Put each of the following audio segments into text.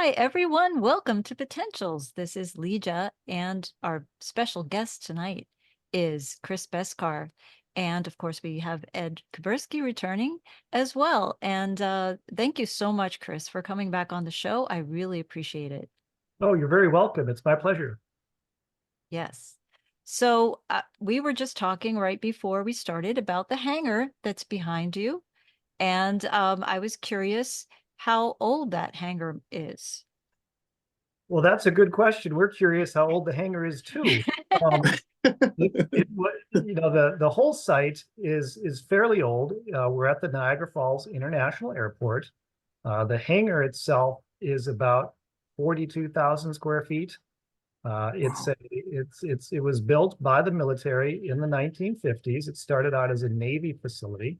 Hi, everyone. Welcome to Potentials. This is Lija, and our special guest tonight is Chris Beskar. And of course, we have Ed Kubersky returning as well. And thank you so much, Chris, for coming back on the show. I really appreciate it. Oh, you're very welcome. It's my pleasure. Yes. So we were just talking right before we started about the hangar that's behind you. And I was curious how old that hangar is. Well, that's a good question. We're curious how old the hangar is too. Um, the whole site is fairly old. We're at the Niagara Falls International Airport. The hangar itself is about 42,000 square feet. Wow. It was built by the military in the 1950s. It started out as a Navy facility.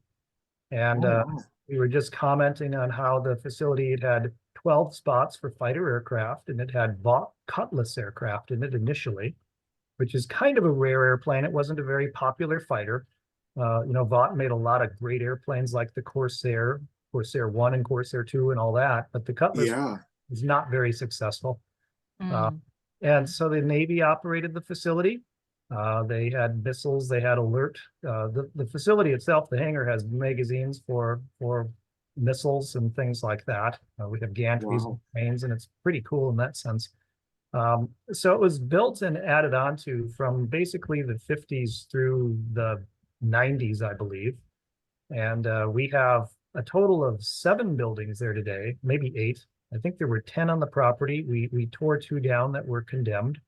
And Oh, wow. we were just commenting on how the facility had 12 spots for fighter aircraft, and it had Vought Cutlass aircraft in it initially, which is kind of a rare airplane. It wasn't a very popular fighter. Vought made a lot of great airplanes like the Corsair, Corsair 1 and Corsair 2 and all that, but the Cutlass Yeah. was not very successful. Uh, Mm. and so the Navy operated the facility. They had missiles, they had alert. The facility itself, the hangar, has magazines for missiles and things like that. We have gantries and Wow. trains, and it's pretty cool in that sense. So it was built and added onto from basically the 50s through the 90s, I believe. And we have a total of 7 buildings there today, maybe 8. I think there were 10 on the property. We tore 2 down that were condemned.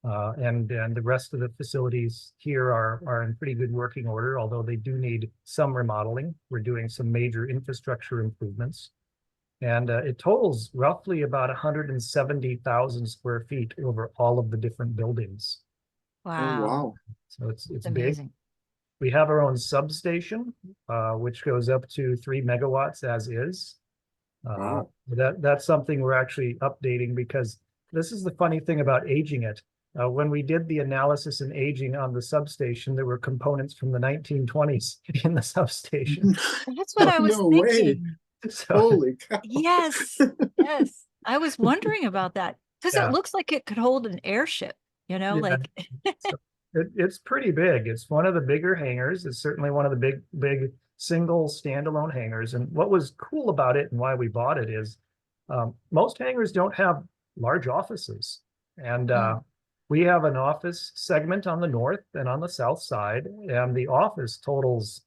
And the rest of the facilities here are in pretty good working order, although they do need some remodeling. We're doing some major infrastructure improvements. And it totals roughly about 170,000 square feet over all of the different buildings. Oh, Wow. wow. So it's It's big. amazing. We have our own substation, which goes up to 3 megawatts as is. Wow. That's something we're actually updating because this is the funny thing about aging it. When we did the analysis and aging on the substation, there were components from the 1920s in the substation. That's what I was No way. thinking. So Holy cow. Yes. Yes. I was wondering about that because it yeah, looks like it could hold an airship, yeah. like So it's pretty big. It's one of the bigger hangars. It's certainly one of the big single standalone hangars. And what was cool about it and why we bought it is most hangars don't have large offices. And Mm. we have an office segment on the north and on the south side. And the office totals,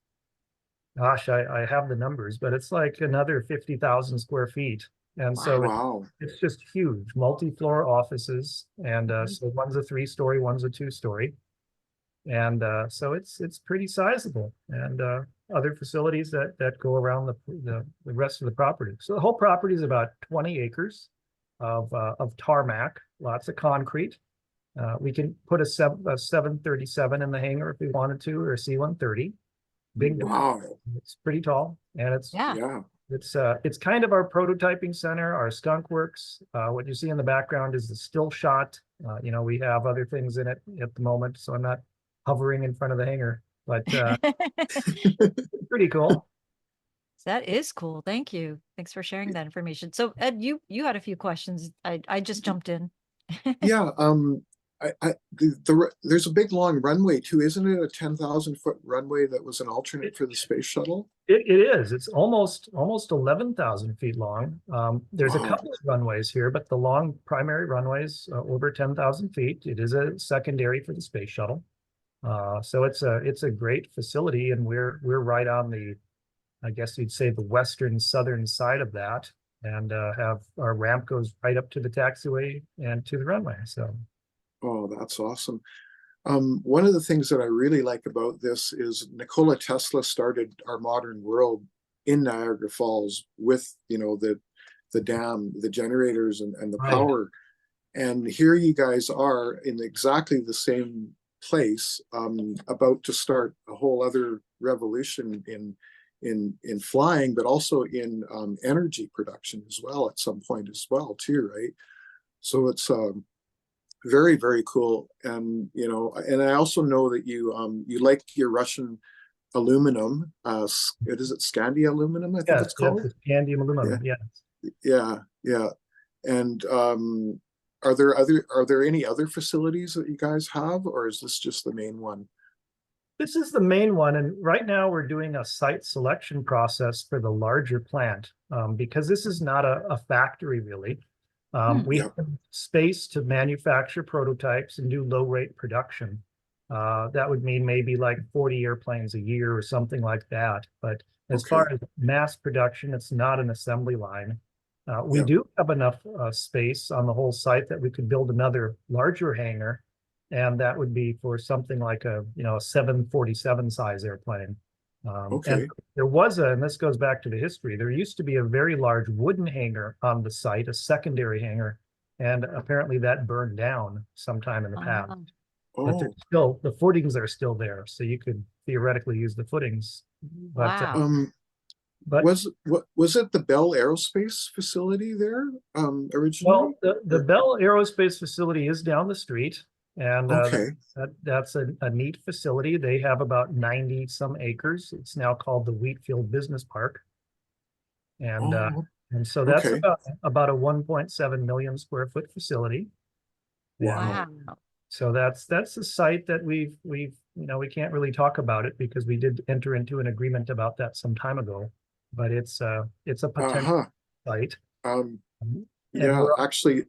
gosh, I have the numbers, but it's like another 50,000 square feet. And so Wow. Wow. it's just huge, multi-floor offices. And Mhm. so one's a 3-story, one's a 2-story. And so it's pretty sizable. And other facilities that go around the rest of the property. So the whole property is about 20 acres of tarmac, lots of concrete. We can put a 737 in the hangar if we wanted to, or a C-130. Big, Mm. Wow. it's pretty tall, and Yeah. Yeah. it's kind of our prototyping center, our skunk works. What you see in the background is the still shot. We have other things in it at the moment, so I'm not hovering in front of the hangar, but pretty cool. That is cool. Thank you. Thanks for sharing that information. So Ed, you had a few questions. I just jumped in. Yeah. There's a big long runway too, isn't it? A 10,000 foot runway that was an alternate It, for the space shuttle. it is. It's almost 11,000 feet long. There's a Wow. couple of runways here, but the long primary runways over 10,000 feet. It is a secondary for the space shuttle. So it's a great facility, and we're right on the, I guess you'd say, the western southern side of that, and have our ramp goes right up to the taxiway and to the runway. So Oh, that's awesome. One of the things that I really like about this is Nikola Tesla started our modern world in Niagara Falls with, the dam, the generators and the right, power. And here you guys are in exactly the same place, about to start a whole other revolution in flying, but also in energy production as well at some point as well too, right? So it's very, very cool. And I also know that you like your Russian aluminum. What is it, Scandia aluminum, I think yes, it's yes, called. it's candium Yeah, aluminum, yeah. yeah, yeah. And are there any other facilities that you guys have, or is this just the main one? This is the main one, and right now we're doing a site selection process for the larger plant because this is not a factory really. We Yep. have space to manufacture prototypes and do low rate production. That would mean maybe like 40 airplanes a year or something like that. But as Okay. far as mass production, it's not an assembly line. We Yep. do have enough space on the whole site that we could build another larger hangar, and that would be for something like a 747 size airplane. And Okay. there was and this goes back to the history, there used to be a very large wooden hangar on the site, a secondary hangar, and apparently that burned down sometime in the past. Oh, But there's Oh, still, the footings are still there, so you could theoretically use the footings. But wow. um, but was it the Bell Aerospace facility there, well, originally? the Bell Aerospace facility is down the street, and Okay. that's a neat facility. They have about 90 some acres. It's now called the Wheatfield Business Park, and uh, Oh, and so that's okay. about a 1.7 million square foot facility. And Wow. Wow. so that's a site that we've we can't really talk about it because we did enter into an agreement about that some time ago, but it's a potential Uh-huh. site, Um, and yeah, we're actually,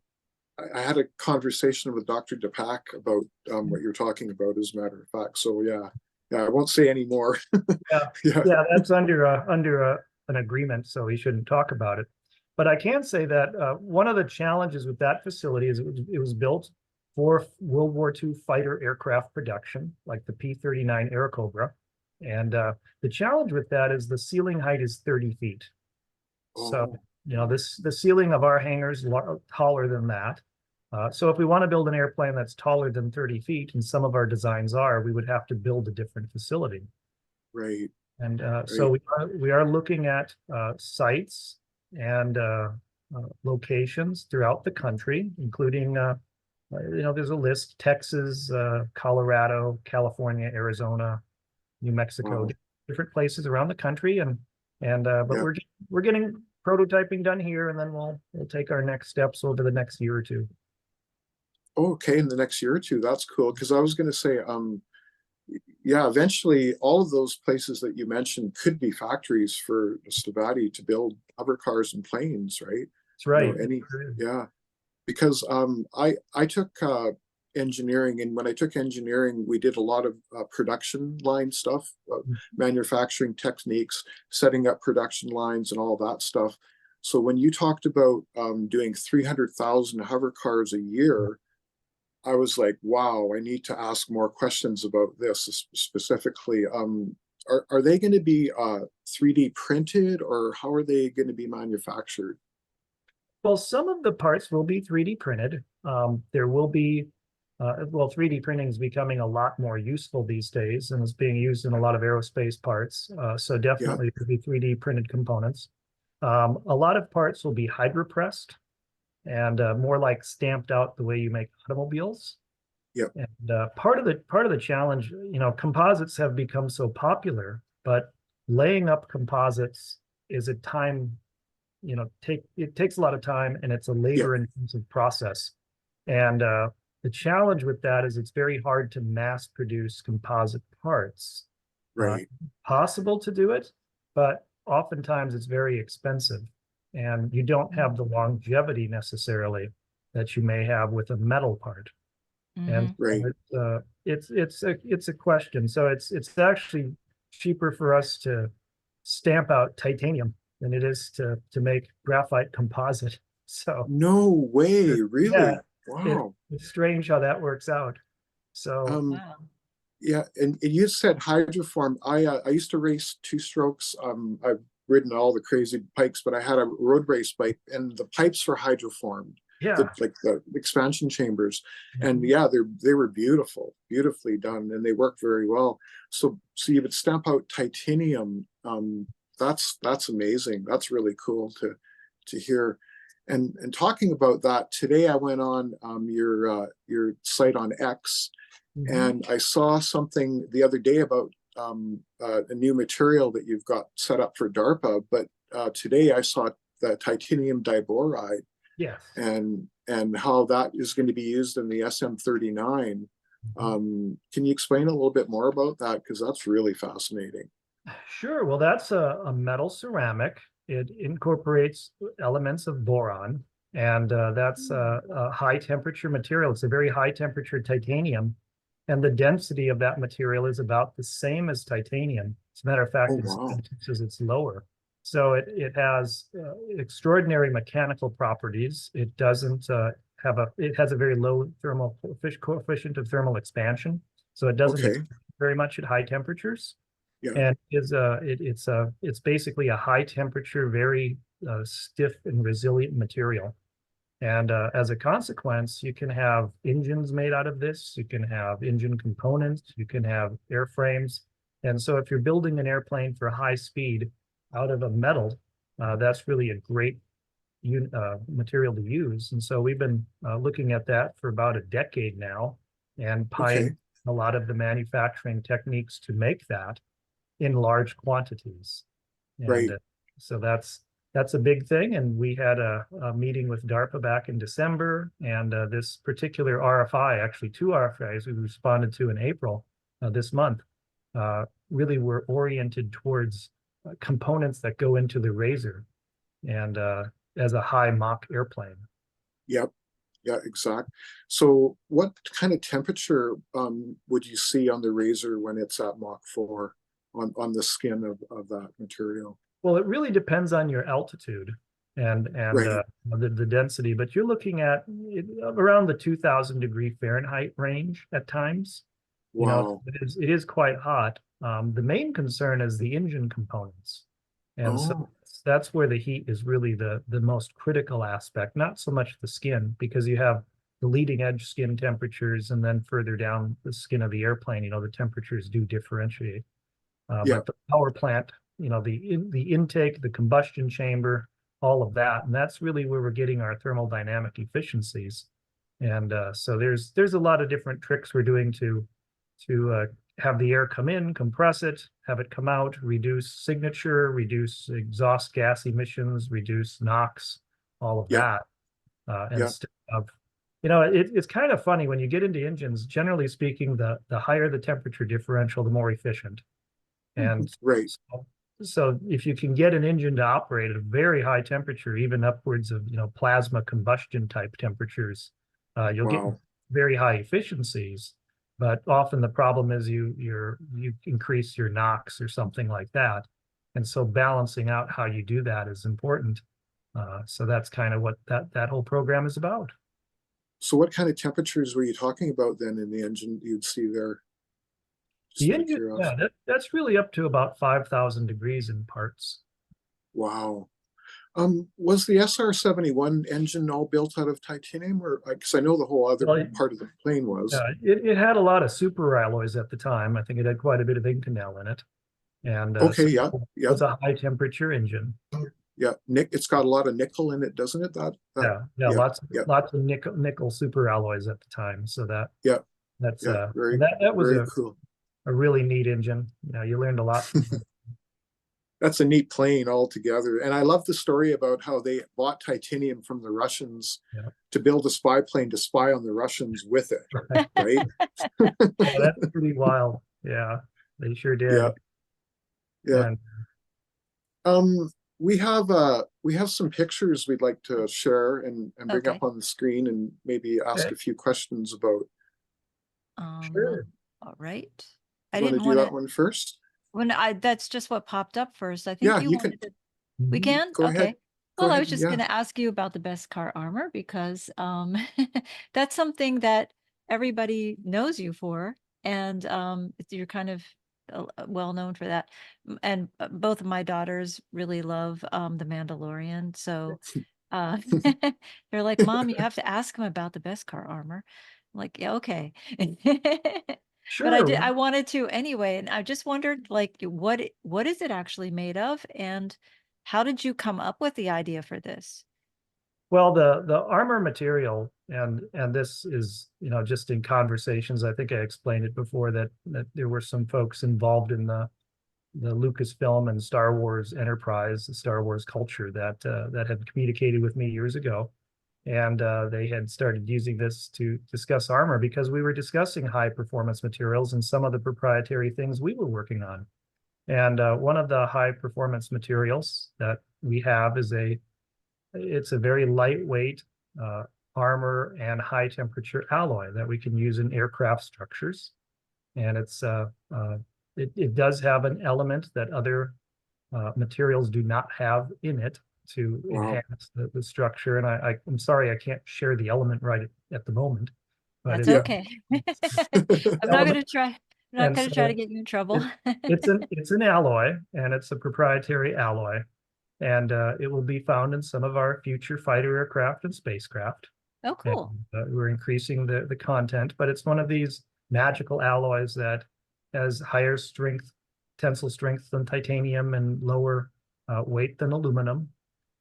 I had a conversation with Dr. Depak about what you're talking about, as a matter of fact. So yeah, I won't say any more. yeah, Yeah. yeah, that's under an agreement, so we shouldn't talk about it. But I can say that one of the challenges with that facility is it was built for World War II fighter aircraft production, like the P-39 Airacobra. And the challenge with that is the ceiling height is 30 feet. So, Oh, the ceiling of our hangar is taller than that. So if we want to build an airplane that's taller than 30 feet, and some of our designs are, we would have to build a different facility. right, And so right. we are looking at sites and locations throughout the country, including, there's a list: Texas, Colorado, California, Arizona, New Mexico, Wow. different places around the country. But Yeah. we're getting prototyping done here, and then we'll take our next steps over the next year or two. Okay, in the next year or two, that's cool. Because I was going to say, yeah, eventually all of those places that you mentioned could be factories for Stavatti to build hover cars and planes, right? That's right. Yeah. Because I took engineering, and when I took engineering, we did a lot of production line stuff, manufacturing techniques, setting up production lines, and all that stuff. So when you talked about doing 300,000 hover cars a year, I was like, wow, I need to ask more questions about this specifically. Are they going to be 3D printed, or how are they going to be manufactured? Well, some of the parts will be 3D printed. There will be, 3D printing is becoming a lot more useful these days and is being used in a lot of aerospace parts. So Yeah, definitely there will be 3D printed components. A lot of parts will be hydropressed and more like stamped out the way you make automobiles. yeah, And part of the challenge, composites have become so popular, but laying up composites is a time, it takes a lot of time, and it's a yeah, labor intensive process. And the challenge with that is it's very hard to mass produce composite parts. Uh, right, Possible to do it, but oftentimes it's very expensive, and you don't have the longevity necessarily that you may have with a metal part. And Mm-hmm. so right. it's a question. So it's actually cheaper for us to stamp out titanium than it is to make graphite composite. So No way, yeah, really? Wow. it's strange how that works out. So Um, Wow. yeah, and you said hydroform. I used to race two strokes. I've ridden all the crazy bikes, but I had a road race bike, and the pipes were hydroformed, yeah. like the expansion chambers. And yeah, they were beautiful, beautifully done, and they work very well. So you would stamp out titanium. That's amazing. That's really cool to hear. And talking about that, today I went on your site on X, Mhm. and I saw something the other day about a new material that you've got set up for DARPA. But today I saw the titanium diboride, Yes. and how that is going to be used in the SM39. Can you explain a little bit more about that? Because that's really fascinating. Sure. Well, that's a metal ceramic. It incorporates elements of boron, and that's a high temperature material. It's a very high temperature titanium, and the density of that material is about the same as titanium. As a matter of Oh, fact, wow. it's lower. So it has extraordinary mechanical properties. It doesn't it has a very low thermal coefficient of thermal expansion, so it doesn't Okay. expand very much at high temperatures. Yeah. And it's basically a high temperature, very stiff and resilient material. And as a consequence, you can have engines made out of this. You can have engine components. You can have airframes. And so if you're building an airplane for high speed out of a metal, that's really a great material to use. And so we've been looking at that for about a decade now and Okay. pioneering a lot of the manufacturing techniques to make that in large quantities. And Right. so that's a big thing. And we had a meeting with DARPA back in December, and this particular RFI, actually two RFIs we responded to in April this month, really were oriented towards components that go into the Razor and as a high Mach airplane. Yep. Yeah, exact. So what kind of temperature would you see on the Razor when it's at Mach 4 on the skin of that material? Well, it really depends on your altitude and Right. the density, but you're looking at around the 2000 degree Fahrenheit range at times. You know, Wow. it is quite hot. The main concern is the engine components. And so Oh, that's where the heat is really the most critical aspect, not so much the skin, because you have the leading edge skin temperatures, and then further down the skin of the airplane, the temperatures do differentiate. yeah. But the power plant, the intake, the combustion chamber, all of that, and that's really where we're getting our thermodynamic efficiencies. And so there's a lot of different tricks we're doing to have the air come in, compress it, have it come out, reduce signature, reduce exhaust gas emissions, reduce NOx, all of Yeah. that. And Yeah. instead of, it's kind of funny when you get into engines, generally speaking, the higher the temperature differential, the more efficient. Mhm. And Right. so if you can get an engine to operate at a very high temperature, even upwards of, plasma combustion type temperatures, you'll get Wow. very high efficiencies. But often the problem is you increase your NOx or something like that. And so balancing out how you do that is important. So that's kind of what that whole program is about. So what kind of temperatures were you talking about then in the engine you'd see there? Just The out of engine, yeah, curiosity. that's really up to about 5,000 degrees in parts. Wow. Was the SR-71 engine all built out of titanium, or because I know the whole other Well, part of the plane was? it had a lot of super alloys at the time. I think it had quite a bit of Inconel in it. And Okay, so yeah, it yeah, was a high temperature engine. yeah. It's got a lot of nickel in it, doesn't it? That, Yeah, yeah, yeah, lots of nickel super alloys at the time. So yeah, that's yeah. Very, that was very cool. a really neat engine. You learned a lot from it. That's a neat plane altogether. And I love the story about how they bought titanium from the Russians Yeah. to build a spy plane to spy on the Russians with it, Right. right? Yeah, that's pretty wild. Yeah, they sure Yeah, did. yeah. And Um, we have some pictures we'd like to share and bring up Okay. on the screen and maybe ask okay, a few questions about. sure. All right. I You want to didn't do want that to, one first? that's just what popped up first. I think Yeah, you you can wanted to, we Mhm. can? go ahead. Okay. Go Well, I ahead. was just Yeah. going to ask you about the best car armor because that's something that everybody knows you for. And you're kind of well known for that. And both of my daughters really love The Mandalorian. So uh, they're like, Mom, you have to ask him about the best car armor. I'm like, yeah, okay. But Sure. I wanted to anyway, and I just wondered, like, what is it actually made of, and how did you come up with the idea for this? Well, the armor material, and this is, just in conversations, I think I explained it before that there were some folks involved in the Lucasfilm and Star Wars enterprise, the Star Wars culture that had communicated with me years ago. And they had started using this to discuss armor because we were discussing high performance materials and some of the proprietary things we were working on. And one of the high performance materials that we have is it's a very lightweight armor and high temperature alloy that we can use in aircraft structures. And it does have an element that other materials do not have in it to enhance the structure. And I'm sorry, I can't share the element right at the moment, but That's it, okay. I'm not element. gonna try. I'm not And gonna try so to get you in trouble. it's an alloy, and it's a proprietary alloy, and it will be found in some of our future fighter aircraft and spacecraft. Oh, And cool. we're increasing the content, but it's one of these magical alloys that has higher strength, tensile strength than titanium and lower weight than aluminum.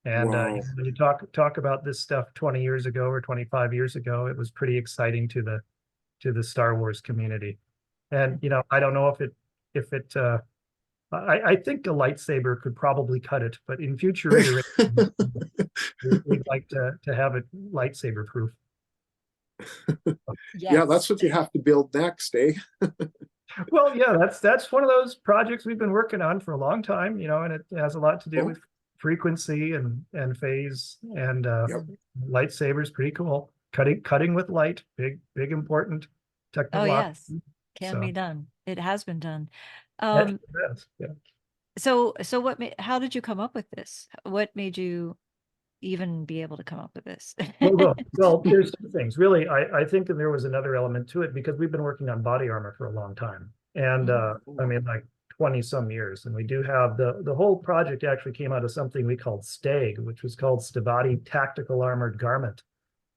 And Wow. when you talk about this stuff 20 years ago or 25 years ago, it was pretty exciting to the Star Wars community. And I don't know if it I think a lightsaber could probably cut it, but in future iterations, we'd like to have it lightsaber proof. Yeah, Yes. that's what you have to build next, eh? Well, yeah, that's one of those projects we've been working on for a long time, and it has a lot to do Cool. with frequency and phase, and Yep. lightsabers, pretty cool. Cutting with light, big important Oh, technological. yes. Can So be done. It has been done. that's yeah. So how did you come up with this? What made you even be able to come up with this? Well, there's two things. Really, I think that there was another element to it because we've been working on body armor for a long time. And I mean, like 20 some years. And we do have the whole project actually came out of something we called STAG, which was called Stavatti Tactical Armored Garment.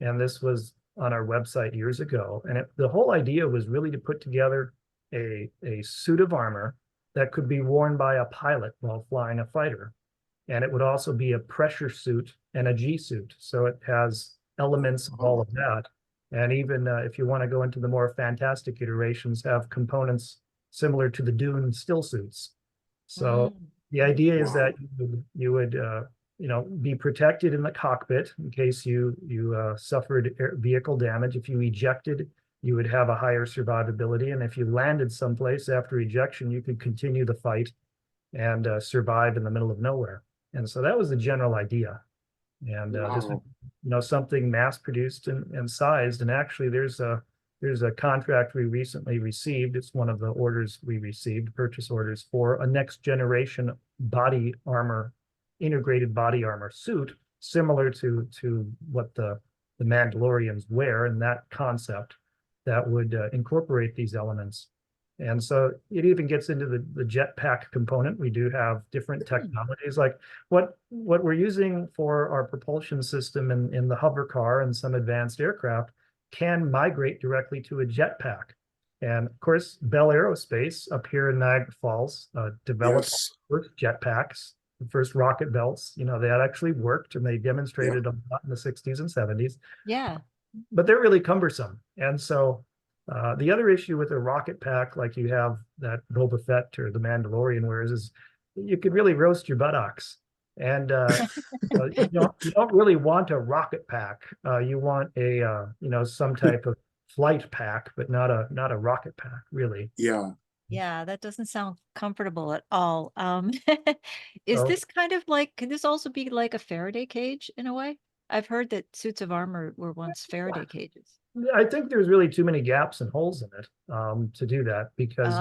And this was on our website years ago. And the whole idea was really to put together a suit of armor that could be worn by a pilot while flying a fighter. And it would also be a pressure suit and a G suit. So it has elements of all of that. And even if you want to go into the more fantastic iterations, have components similar to the Dune still suits. So the idea is that you would be protected in the cockpit in case you suffered vehicle damage. If you ejected, you would have a higher survivability. And if you landed someplace after ejection, you could continue the fight and survive in the middle of nowhere. And so that was the general idea. And this is, something mass produced and sized. And actually, there's a contract we recently received. It's one of the orders we received, purchase orders for a next generation body armor, integrated body armor suit, similar to what the Mandalorians wear, and that concept that would incorporate these elements. And so it even gets into the jetpack component. We do have different technologies, like what we're using for our propulsion system in the HoverCar and some advanced aircraft can migrate directly to a jetpack. And of course, Bell Aerospace up here in Niagara Falls developed first jetpacks, the first rocket belts. That actually worked, and they demonstrated a lot in the 60s and 70s. Yeah. But they're really cumbersome. And so the other issue with a rocket pack, like you have that Boba Fett or the Mandalorian wears, is you could really roast your buttocks. And you don't really want a rocket pack. You want a some type of flight pack, but not a rocket pack, really. Yeah. Yeah, that doesn't sound comfortable at all. Is So this could this also be like a Faraday cage in a way? I've heard that suits of armor were once Faraday cages. I think there's really too many gaps and holes in it to do that, because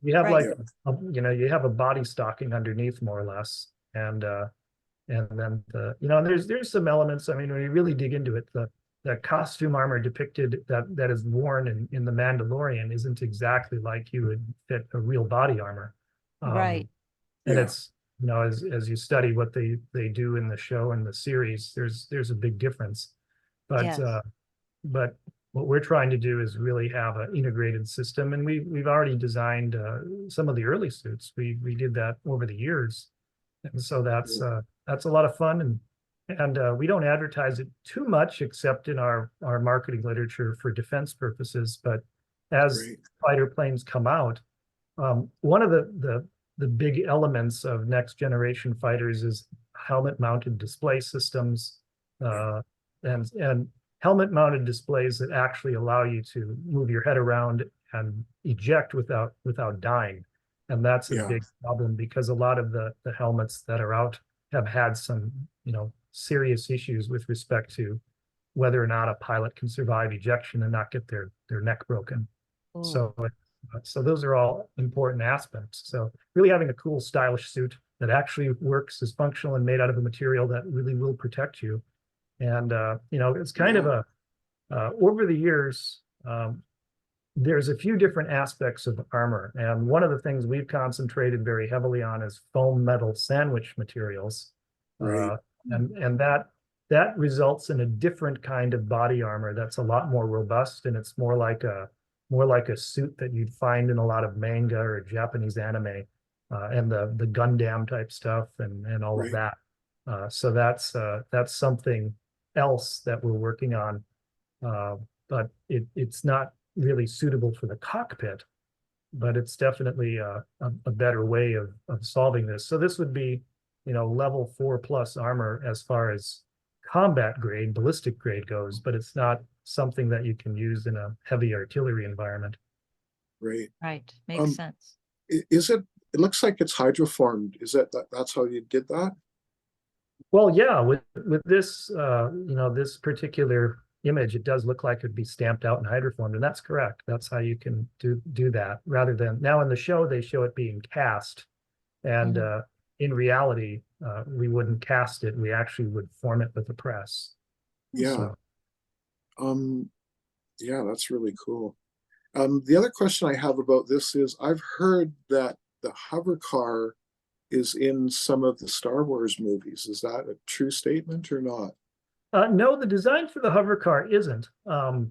you have right. like you have a body stocking underneath, more or less, and then there's some elements. I mean, when you really dig into it, the costume armor depicted that is worn in the Mandalorian isn't exactly like you would fit a real body armor. Right. And it's as you study what they do in the show and the series, there's a big difference. But Yes. But what we're trying to do is really have an integrated system, and we've already designed some of the early suits. We did that over the years, and so that's a lot of fun, and we don't advertise it too much except in our marketing literature for defense purposes. But as fighter planes come out, one of the big elements of next generation fighters is helmet mounted display systems. and helmet mounted displays that actually allow you to move your head around and eject without dying. And that's a Yeah, big problem because a lot of the helmets that are out have had some, serious issues with respect to whether or not a pilot can survive ejection and not get their neck broken. Oh, So those are all important aspects. So really having a cool, stylish suit that actually works, is functional, and made out of a material that really will protect you. And it's kind of yeah, over the years, there's a few different aspects of armor, and one of the things we've concentrated very heavily on is foam metal sandwich materials, right, uh, and that results in a different kind of body armor that's a lot more robust, and it's more like a suit that you'd find in a lot of manga or Japanese anime, and the Gundam type stuff and all of right. that. So that's something else that we're working on, but it's not really suitable for the cockpit, but it's definitely a better way of solving this. So this would be, level 4+ armor as far as combat grade, ballistic grade goes, but it's not something that you can use in a heavy artillery environment. Right. right. Makes Um, sense. is it? It looks like it's hydroformed. Is that's how you did that? Well, yeah, with this, this particular image, it does look like it'd be stamped out and hydroformed, and that's correct. That's how you can do that. Rather than now in the show, they show it being cast, and Mhm. in reality, we wouldn't cast it. We actually would form it with a press. Yeah. So, Um, yeah, that's really cool. The other question I have about this is I've heard that the hover car is in some of the Star Wars movies. Is that a true statement or not? no, the design for the hover car isn't.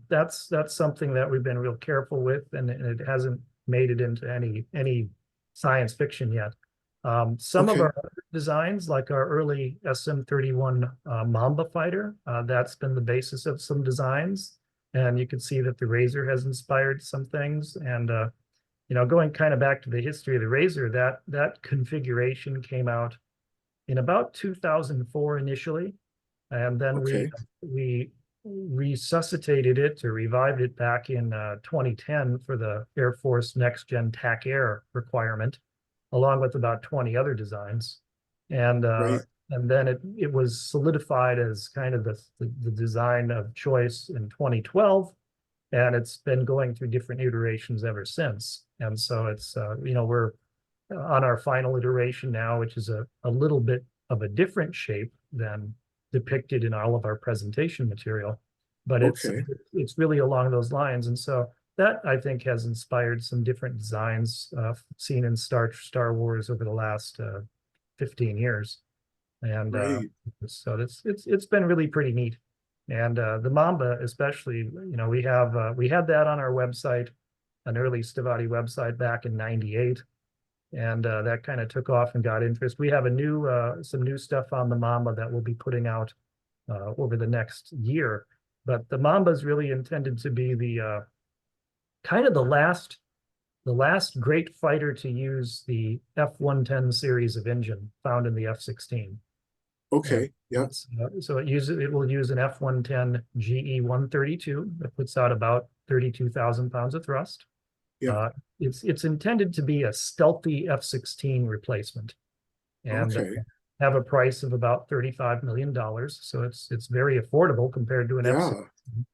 That's something that we've been real careful with, and it hasn't made it into any science fiction yet. Some of Okay, our designs, like our early SM-31 Mamba fighter, that's been the basis of some designs, and you can see that the Razor has inspired some things. And going kind of back to the history of the Razor, that configuration came out in about 2004 initially, and then we okay, we resuscitated it or revived it back in 2010 for the Air Force Next Gen TAC Air requirement, along with about 20 other designs, and uh, right, and then it was solidified as kind of the design of choice in 2012, and it's been going through different iterations ever since. And so it's we're on our final iteration now, which is a little bit of a different shape than depicted in all of our presentation material, but okay, it's really along those lines. And so that, I think, has inspired some different designs seen in Star Wars over the last 15 years. And right, so it's been really pretty neat. And the Mamba, especially, we had that on our website, an early Stavatti website back in '98, and that kind of took off and got interest. We have some new stuff on the Mamba that we'll be putting out over the next year. But the Mamba is really intended to be the kind of the last great fighter to use the F-110 series of engine found in the F-16. And okay, yeah, so it will use an F-110 GE-132 that puts out about 32,000 pounds of thrust. yeah, Uh, it's intended to be a stealthy F-16 replacement, and okay, have a price of about $35 million. So it's very affordable compared to an yeah, F-16.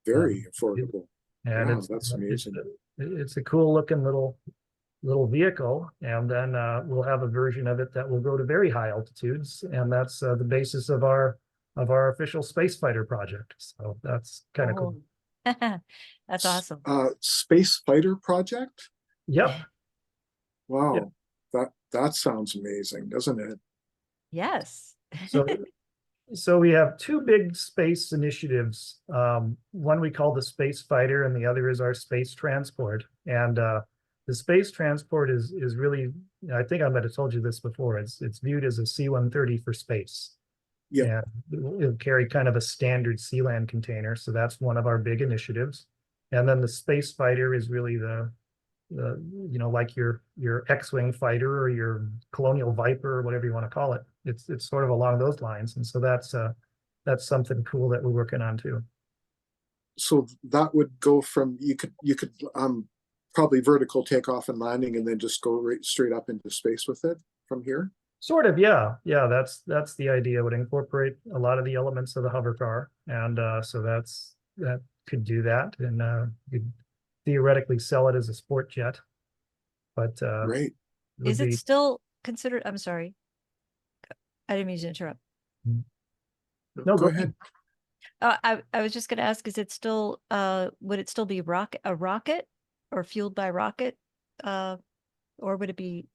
very It- affordable. and Yeah, that's it's amazing. it's a cool looking little vehicle, and then we'll have a version of it that will go to very high altitudes, and that's the basis of our official space fighter project. So that's kind of cool. Oh, that's awesome. Space Fighter Project? Yep. Yep. Wow, that sounds amazing, doesn't it? Yes. So so we have two big space initiatives. One we call the Space Fighter, and the other is our space transport. And the space transport is really, I think I might have told you this before. It's viewed as a C-130 for space, Yeah, and it'll carry kind of a standard Sealand container. So that's one of our big initiatives. And then the Space Fighter is really like your X-wing fighter or your Colonial Viper or whatever you want to call it. It's sort of along those lines, and so that's something cool that we're working on too. So that would go from, you could probably vertical takeoff and landing and then just go right straight up into space with it from here. Sort of, yeah, yeah. That's the idea. Would incorporate a lot of the elements of the hover car, and so that could do that, and you could theoretically sell it as a sport jet, but Right. would Is it be still considered, I'm sorry, I didn't mean to interrupt. no Go ahead. I was just gonna ask, is it still, would it still be a rocket or fueled by rocket? Or would it be,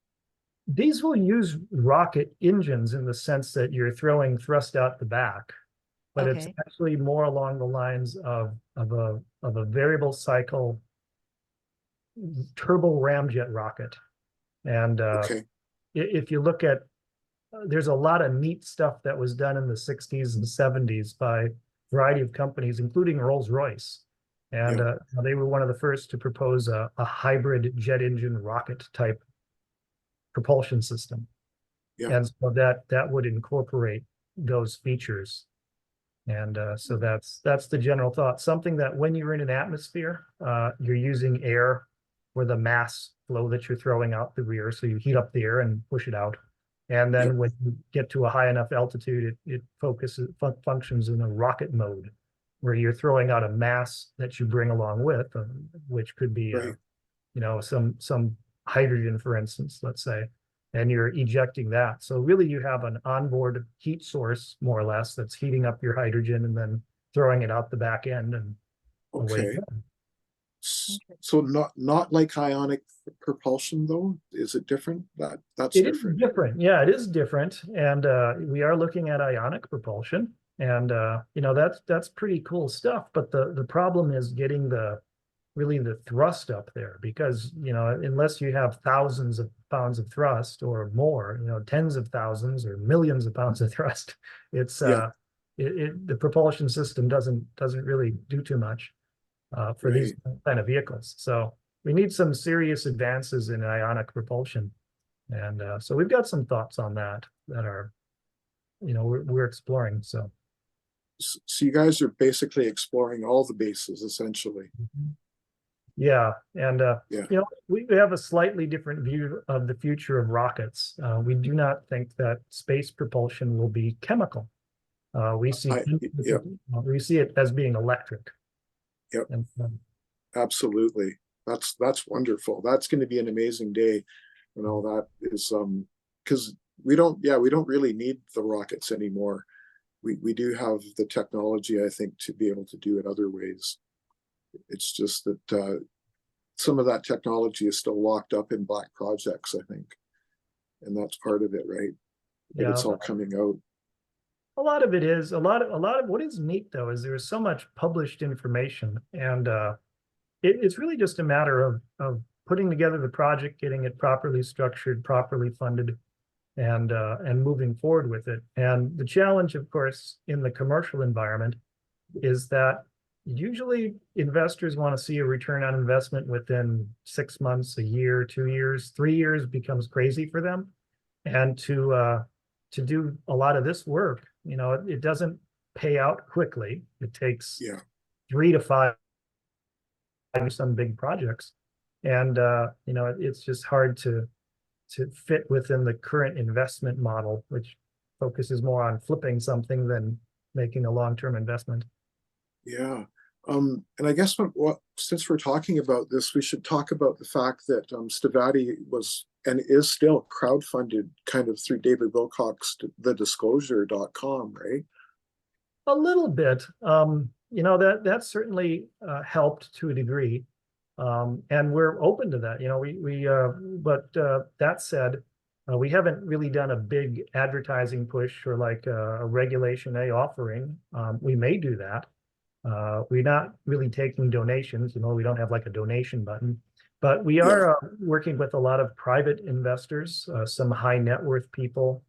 These will use rocket engines in the sense that you're throwing thrust out the back, but it's okay, actually more along the lines of a variable cycle turbo ramjet rocket. And Okay. if you look at, there's a lot of neat stuff that was done in the 60s and 70s by a variety of companies, including Rolls-Royce. And Yeah. they were one of the first to propose a hybrid jet engine rocket type propulsion system. Yeah. And so that would incorporate those features. And so that's the general thought. Something that when you're in an atmosphere, you're using air for the mass flow that you're throwing out the rear. So you heat up the air and push it out. And then Yep. when you get to a high enough altitude, it functions in a rocket mode, where you're throwing out a mass that you bring along with, which could be, Right. some hydrogen, for instance, let's say, and you're ejecting that. So really, you have an onboard heat source, more or less, that's heating up your hydrogen and then throwing it out the back end, and away you Okay. go. So not like ionic propulsion though? Is it different? That's It is different. different. Yeah, it is different. And we are looking at ionic propulsion. And that's pretty cool stuff. But the problem is getting really the thrust up there, because unless you have thousands of pounds of thrust or more, tens of thousands or millions of pounds of thrust, it's Yeah. the propulsion system doesn't really do too much for these Right. kind of vehicles. So we need some serious advances in ionic propulsion. And so we've got some thoughts on that are, we're exploring. So So you guys are basically exploring all the bases essentially. yeah, and Yeah. we have a slightly different view of the future of rockets. We do not think that space propulsion will be chemical. We see Yeah. we see it as being electric. Yep. And Absolutely. That's wonderful. That's going to be an amazing day when all that is because we don't really need the rockets anymore. We do have the technology, I think, to be able to do it other ways. It's just that some of that technology is still locked up in black projects, I think, and that's part of it, right? But yeah, it's all coming out. a lot of it is a lot of what is neat though is there's so much published information, and it's really just a matter of putting together the project, getting it properly structured, properly funded, and moving forward with it. And the challenge, of course, in the commercial environment is that usually investors want to see a return on investment within 6 months, a year, 2 years, 3 years becomes crazy for them. And to do a lot of this work, it doesn't pay out quickly. It takes Yeah. 3 to 5 some big projects, and it's just hard to fit within the current investment model, which focuses more on flipping something than making a long-term investment. Yeah. And I guess since we're talking about this, we should talk about the fact that Stavatti was and is still crowdfunded kind of through David Wilcock's thedisclosure.com, right? A little bit. That certainly helped to a degree. And we're open to that. But that said, we haven't really done a big advertising push or like a Regulation A offering. We may do that. We're not really taking donations. We don't have like a donation button, but we Yeah. are working with a lot of private investors, some high net worth people,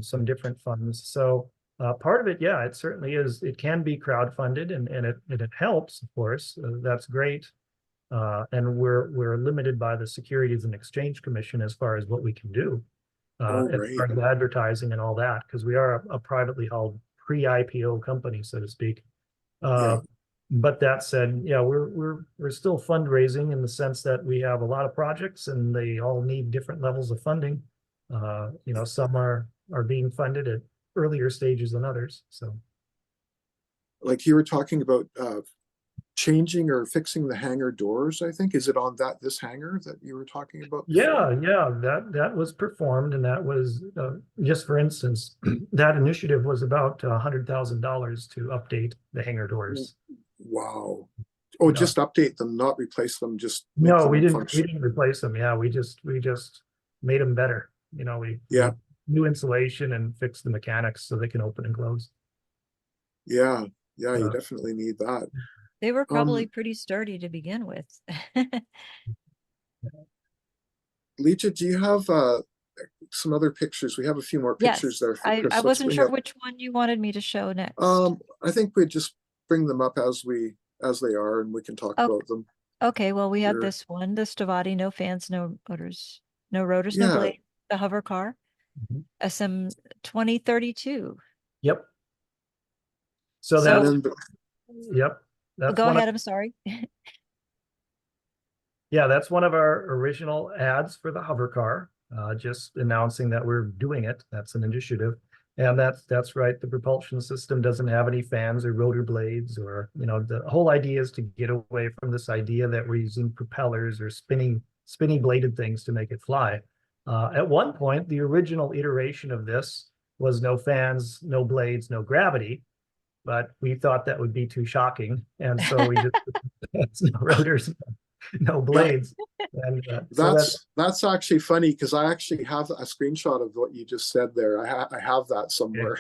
some different funds. So part of it, yeah, it certainly is. It can be crowdfunded, and it helps, of course. That's great. And we're limited by the Securities and Exchange Commission as far as what we can do Oh, as right. far as advertising and all that, because we are a privately held pre-IPO company, so to speak. Yeah. But that said, yeah, we're still fundraising in the sense that we have a lot of projects and they all need different levels of funding. Some are being funded at earlier stages than others. So Like you were talking about changing or fixing the hangar doors, I think. Is it on this hangar that you were talking about before? yeah, that was performed, and that was just for instance, that initiative was about $100,000 to update the hangar doors. Wow. Oh, Yeah. just update them, not replace them, just make No, them we didn't. We function. didn't replace them. Yeah, we just made them better. Yeah. New insulation and fixed the mechanics so they can open and close. Yeah. Yeah, you Uh, definitely need that. They were probably Um, pretty sturdy to begin with. Legia, do you have some other pictures? We have a few more pictures Yes, there for I Chris. Let's wasn't bring sure up. which one you wanted me to show next. I think we just bring them up as they are, and we can talk Oh, about them okay. Well, we have here. this one, the Stavatti, no fans, no motors, no rotors, no Yeah. blade, the hover car, Mhm. SM 2032. Yep. So And So then yep, that's go one of ahead. I'm sorry. yeah, that's one of our original ads for the HoverCar. Just announcing that we're doing it. That's an initiative, and that's right. The propulsion system doesn't have any fans or rotor blades, or the whole idea is to get away from this idea that we're using propellers or spinning bladed things to make it fly. At one point, the original iteration of this was no fans, no blades, no gravity, but we thought that would be too shocking, and so we just no rotors, no yeah, blades, and so that's actually funny because I actually have a screenshot of what you just said there. I have that okay. somewhere.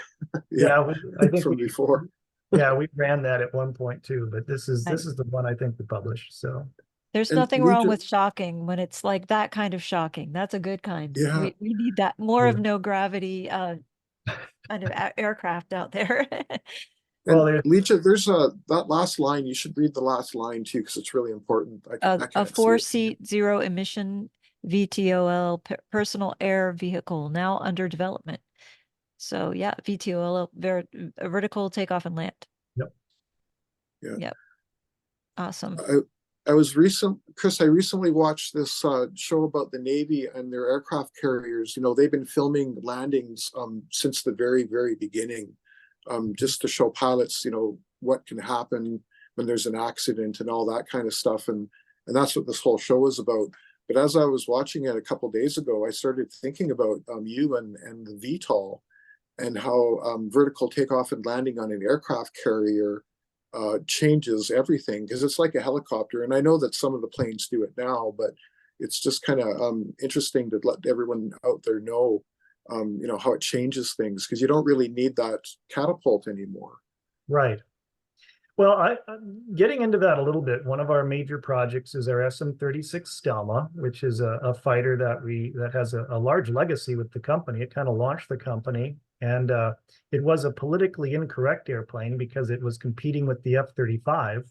Yeah, Yeah, I think from before. we ran that at one point too, but this is I- the one I think we published. So There's And nothing wrong Legia, with shocking when it's like that kind of shocking. That's a good kind. yeah, We need that more yeah. of no gravity kind of aircraft out there. Well, and there's Legia, there's that last line. You should read the last line too because it's really important. I A can't see it. four-seat zero emission VTOL personal air vehicle now under development. So yeah, VTOL, vertical takeoff and land. yep. Yeah. Yep. Awesome. I was Chris, I recently watched this show about the Navy and their aircraft carriers. They've been filming landings since the very, very beginning, just to show pilots, what can happen when there's an accident and all that kind of stuff. And that's what this whole show is about. But as I was watching it a couple of days ago, I started thinking about you and the VTOL and how vertical takeoff and landing on an aircraft carrier changes everything because it's like a helicopter. And I know that some of the planes do it now, but it's just kind of interesting to let everyone out there know, how it changes things because you don't really need that catapult anymore. Right. Well, getting into that a little bit. One of our major projects is our SM-36 Stelma, which is a fighter that has a large legacy with the company. It kind of launched the company, and it was a politically incorrect airplane because it was competing with the F-35,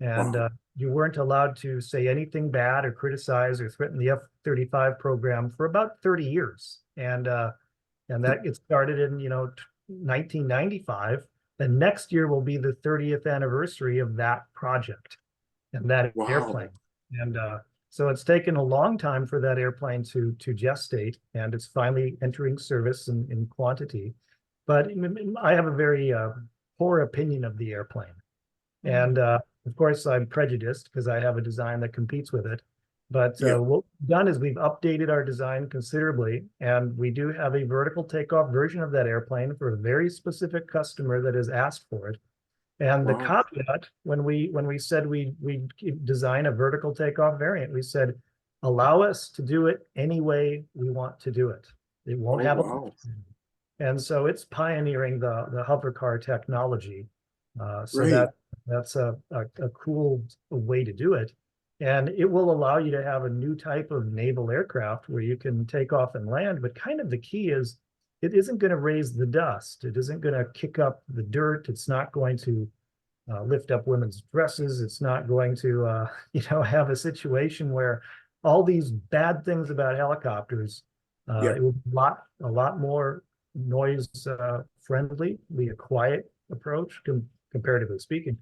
and Wow. you weren't allowed to say anything bad or criticize or threaten the F-35 program for about 30 years, and that it started in 1995. The next year will be the 30th anniversary of that project and that airplane. Wow. And so it's taken a long time for that airplane to gestate, and it's finally entering service in quantity. But I have a very poor opinion of the airplane. And of course, I'm prejudiced because I have a design that competes with it. But Yeah. what we've done is we've updated our design considerably, and we do have a vertical takeoff version of that airplane for a very specific customer that has asked for it. And the Wow. caveat, when we said we design a vertical takeoff variant, we said, allow us to do it any way we want to do it. It won't Oh, have a wow. and so it's pioneering the HoverCar technology. So Right. that's a cool way to do it. And it will allow you to have a new type of naval aircraft where you can take off and land. But kind of the key is it isn't going to raise the dust. It isn't going to kick up the dirt. It's not going to lift up women's dresses. It's not going to, have a situation where all these bad things about helicopters, Yeah. it will be a lot more noise friendly, a quiet approach comparatively speaking.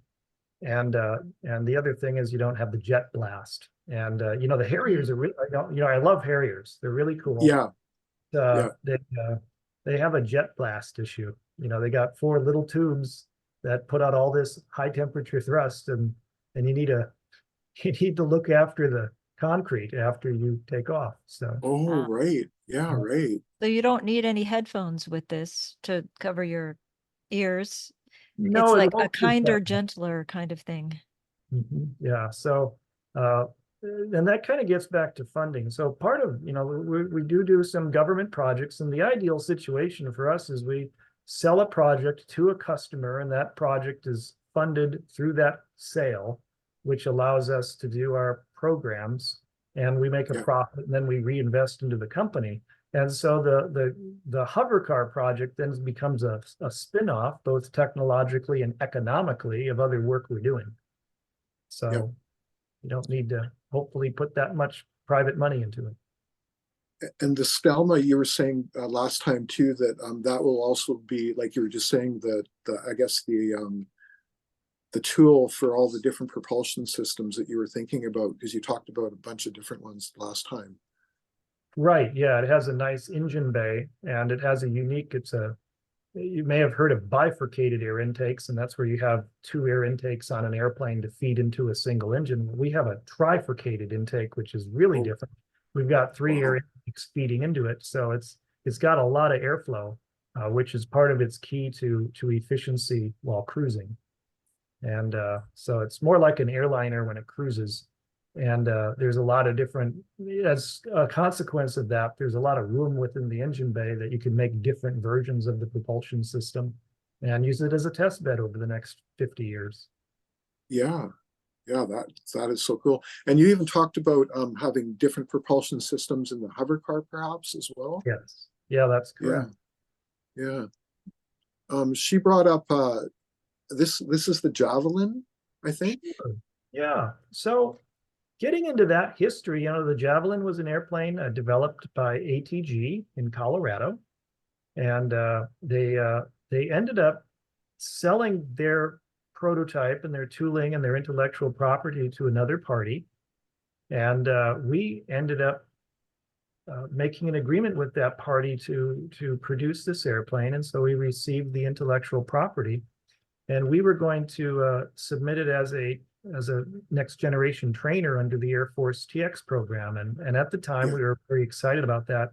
And the other thing is you don't have the jet blast. And the Harriers are really, I love Harriers. They're really cool. Yeah, yeah. They have a jet blast issue. They got 4 little tubes that put out all this high temperature thrust, and you need to look after the concrete after you take off. So Oh, right. Yeah, right. So you don't need any headphones with this to cover your ears. It's no, it like a won't be kinder, that. gentler kind of thing. Yeah. So, and that kind of gets back to funding. So part of, we do some government projects, and the ideal situation for us is we sell a project to a customer, and that project is funded through that sale, which allows us to do our programs, and we make a Yeah, profit, and then we reinvest into the company. And so the HoverCar project then becomes a spin-off, both technologically and economically, of other work we're doing. yeah. So you don't need to hopefully put that much private money into it. And the Stelma, you were saying last time too that that will also be, like you were just saying, the I guess the tool for all the different propulsion systems that you were thinking about, because you talked about a bunch of different ones last time. Right. Yeah. It has a nice engine bay, and it has a unique, you may have heard of bifurcated air intakes, and that's where you have 2 air intakes on an airplane to feed into a single engine. We have a trifurcated intake, which is really Oh, different. We've got 3 air wow. intakes feeding into it. So it's got a lot of airflow, which is part of its key to efficiency while cruising. And so it's more like an airliner when it cruises. And there's a lot of different, as a consequence of that, there's a lot of room within the engine bay that you can make different versions of the propulsion system and use it as a test bed over the next 50 years. Yeah, yeah, that is so cool. And you even talked about having different propulsion systems in the HoverCar perhaps as well. Yes. Yeah, that's Yeah, correct. yeah. She brought up this is the Javelin, I think. Yeah. So getting into that history, the Javelin was an airplane developed by ATG in Colorado, and they ended up selling their prototype and their tooling and their intellectual property to another party, and we ended up making an agreement with that party to produce this airplane, and so we received the intellectual property, and we were going to submit it as a next generation trainer under the Air Force TX program. And at the time, Yeah. we were very excited about that.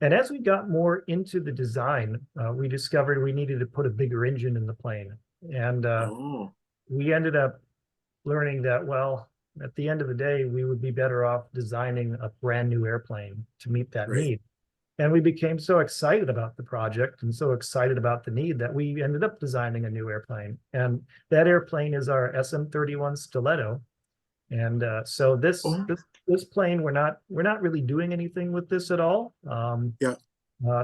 And as we got more into the design, we discovered we needed to put a bigger engine in the plane. And Oh, we ended up learning that, well, at the end of the day, we would be better off designing a brand new airplane to meet that right. need. And we became so excited about the project and so excited about the need that we ended up designing a new airplane. And that airplane is our SM-31 Stiletto. And so Oh, this plane, we're not really doing anything with this at all. yeah.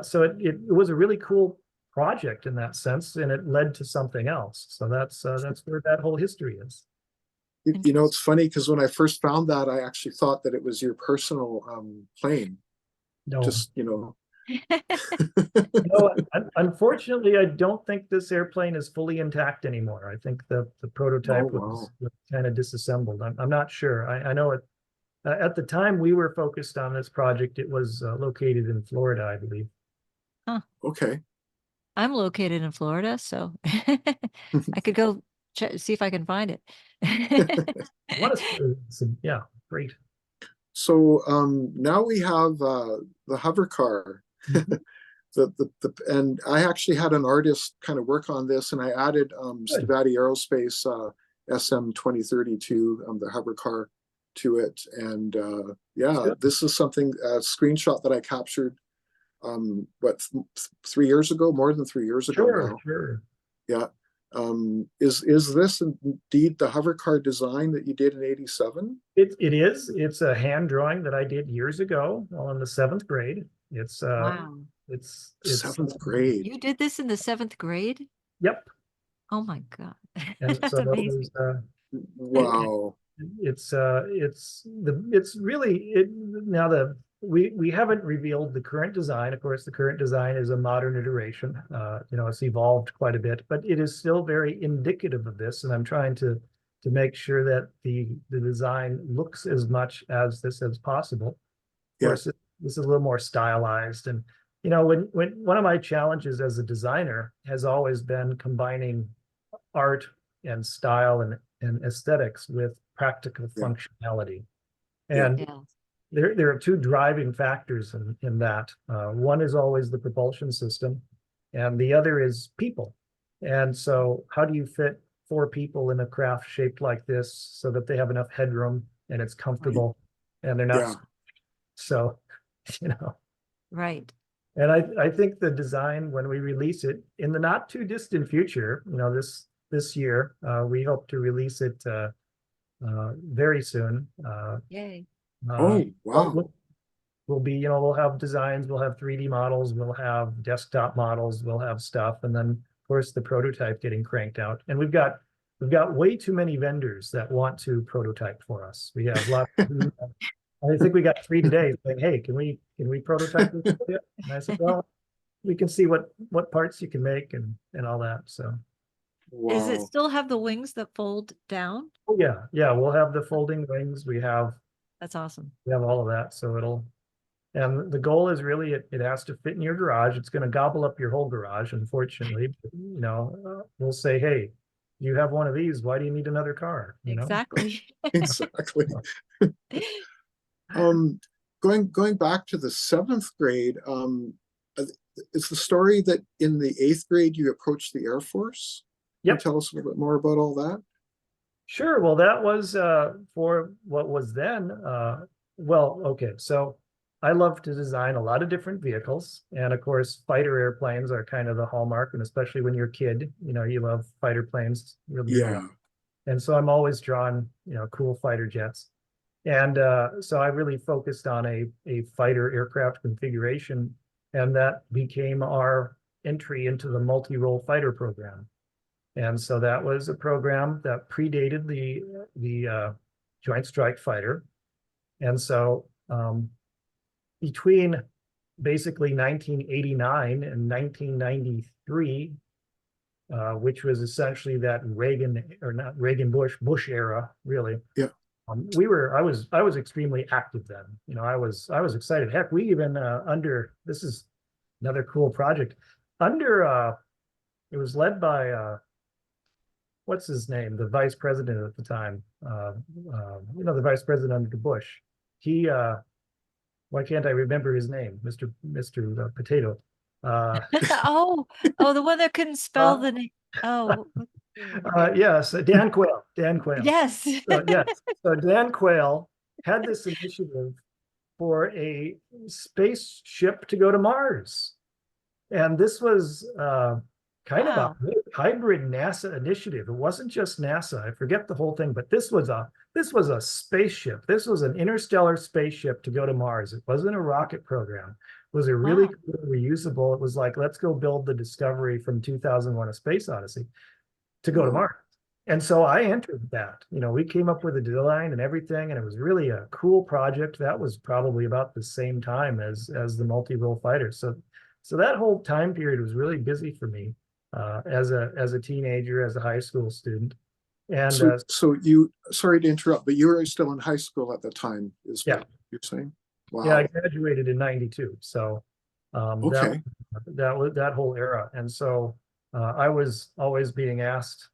So it was a really cool project in that sense, and it led to something else. So that's where that whole history is. It's funny because when I first found that, I actually thought that it was your personal plane. No, Just, no, unfortunately, I don't think this airplane is fully intact anymore. I think the oh, prototype wow. was kind of disassembled. I'm not sure. I know it. At the time we were focused on this project, it was located in Florida, I believe. Huh. Okay. I'm located in Florida, so I could go see if I can find it. What yeah, great. So now we have the hover car. Mhm. And I actually had an artist kind of work on this, and I added Good. Stavatti Aerospace SM 2032, the hover car, to it. And That's yeah, good. this is something, a screenshot that I captured, what, 3 years ago, more than 3 years ago Sure, now. sure. Yeah. Is this indeed the hover car design that you did in '87? It is. It's a hand drawing that I did years ago while in the 7th grade. Wow. It's Seventh grade. You did this in the 7th grade? Yep. Oh my God. And That's so amazing. Wow. it's really it now we haven't revealed the current design. Of course, the current design is a modern iteration. It's evolved quite a bit, but it is still very indicative of this. And I'm trying to make sure that the design looks as much as this as possible. Of Yeah. course, this is a little more stylized. And when one of my challenges as a designer has always been combining art and style and aesthetics with practical Yeah. functionality. Yeah. And Yeah. there are two driving factors in that. One is always the propulsion system, and the other is people. And so, how do you fit 4 people in a craft shaped like this so that they have enough headroom and it's comfortable and they're Yeah. not so, you know. Right. And I think the design, when we release it in the not too distant future, this year, we hope to release it very soon. Yay. Oh, wow. We'll be, we'll have designs, we'll have 3D models, we'll have desktop models, we'll have stuff, and then of course the prototype getting cranked out. And we've got way too many vendors that want to prototype for us. We have lots. I think we got 3 today saying, "Hey, can we prototype this for you?" And I said, "Well, we can see what parts you can make and all that." So, Does it Wow. still have the wings that fold down? oh yeah, we'll have the folding wings. We have That's awesome. all of that. So and the goal is really it has to fit in your garage. It's going to gobble up your whole garage, unfortunately. But, we'll say, "Hey, you have one of these. Why do you need another car?" Exactly. Exactly. Um, going back to the 7th grade, is the story that in the 8th grade you approached the Air Force? Can you Yep. tell us a little bit more about all that? Sure. Well, that was for what was then. Well, okay. So I love to design a lot of different vehicles. And of course, fighter airplanes are kind of the hallmark. And especially when you're a kid, you love fighter planes really early Yeah. on. And so I'm always drawn, cool fighter jets. And so I really focused on a fighter aircraft configuration. And that became our entry into the multi-role fighter program. And so that was a program that predated the Joint Strike Fighter. And so between basically 1989 and 1993, which was essentially that Bush era, really. Yeah. I was extremely active then. I was excited. Heck, we even this is another cool project. It was led by what's his name, the vice president at the time, the vice president under Bush. He, why can't I remember his name, Mr. Potato? Oh, the one that couldn't spell the name. Oh, Yes, Dan Quayle. Dan Quayle. yes. Yes, so Dan Quayle had this initiative for a spaceship to go to Mars, and this was kind of a Wow. hybrid NASA initiative. It wasn't just NASA. I forget the whole thing, but this was a spaceship. This was an interstellar spaceship to go to Mars. It wasn't a rocket program. It was a really cool, reusable. It was like, let's go build the Discovery from 2001: A Space Odyssey to go to Mars. And so I entered that. We came up with a design and everything, and it was really a cool project. That was probably about the same time as the multi-role fighter. So that whole time period was really busy for me as a teenager, as a high school student. And So you, sorry to interrupt, but you were still in high school at the time, is yeah, what you're saying? yeah, I Wow. graduated in '92. So Okay. that was that whole era. And so I was always being asked,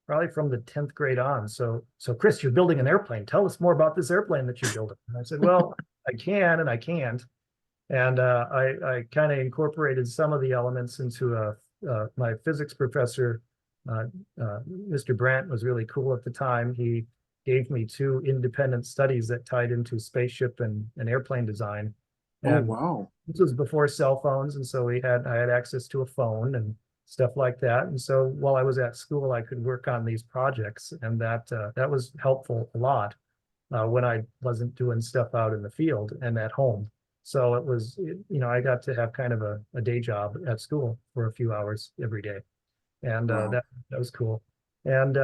probably from the 10th grade on. So Chris, you're building an airplane. Tell us more about this airplane that you're building. And I said, well, I can and I can't. And I kind of incorporated some of the elements into my physics professor, Mr. Brandt was really cool at the time. He gave me 2 independent studies that tied into spaceship and airplane design. Oh, And wow. this was before cell phones, and so I had access to a phone and stuff like that. And so while I was at school, I could work on these projects, and that was helpful a lot when I wasn't doing stuff out in the field and at home. So it was, I got to have kind of a day job at school for a few hours every day, and Wow. that was cool. And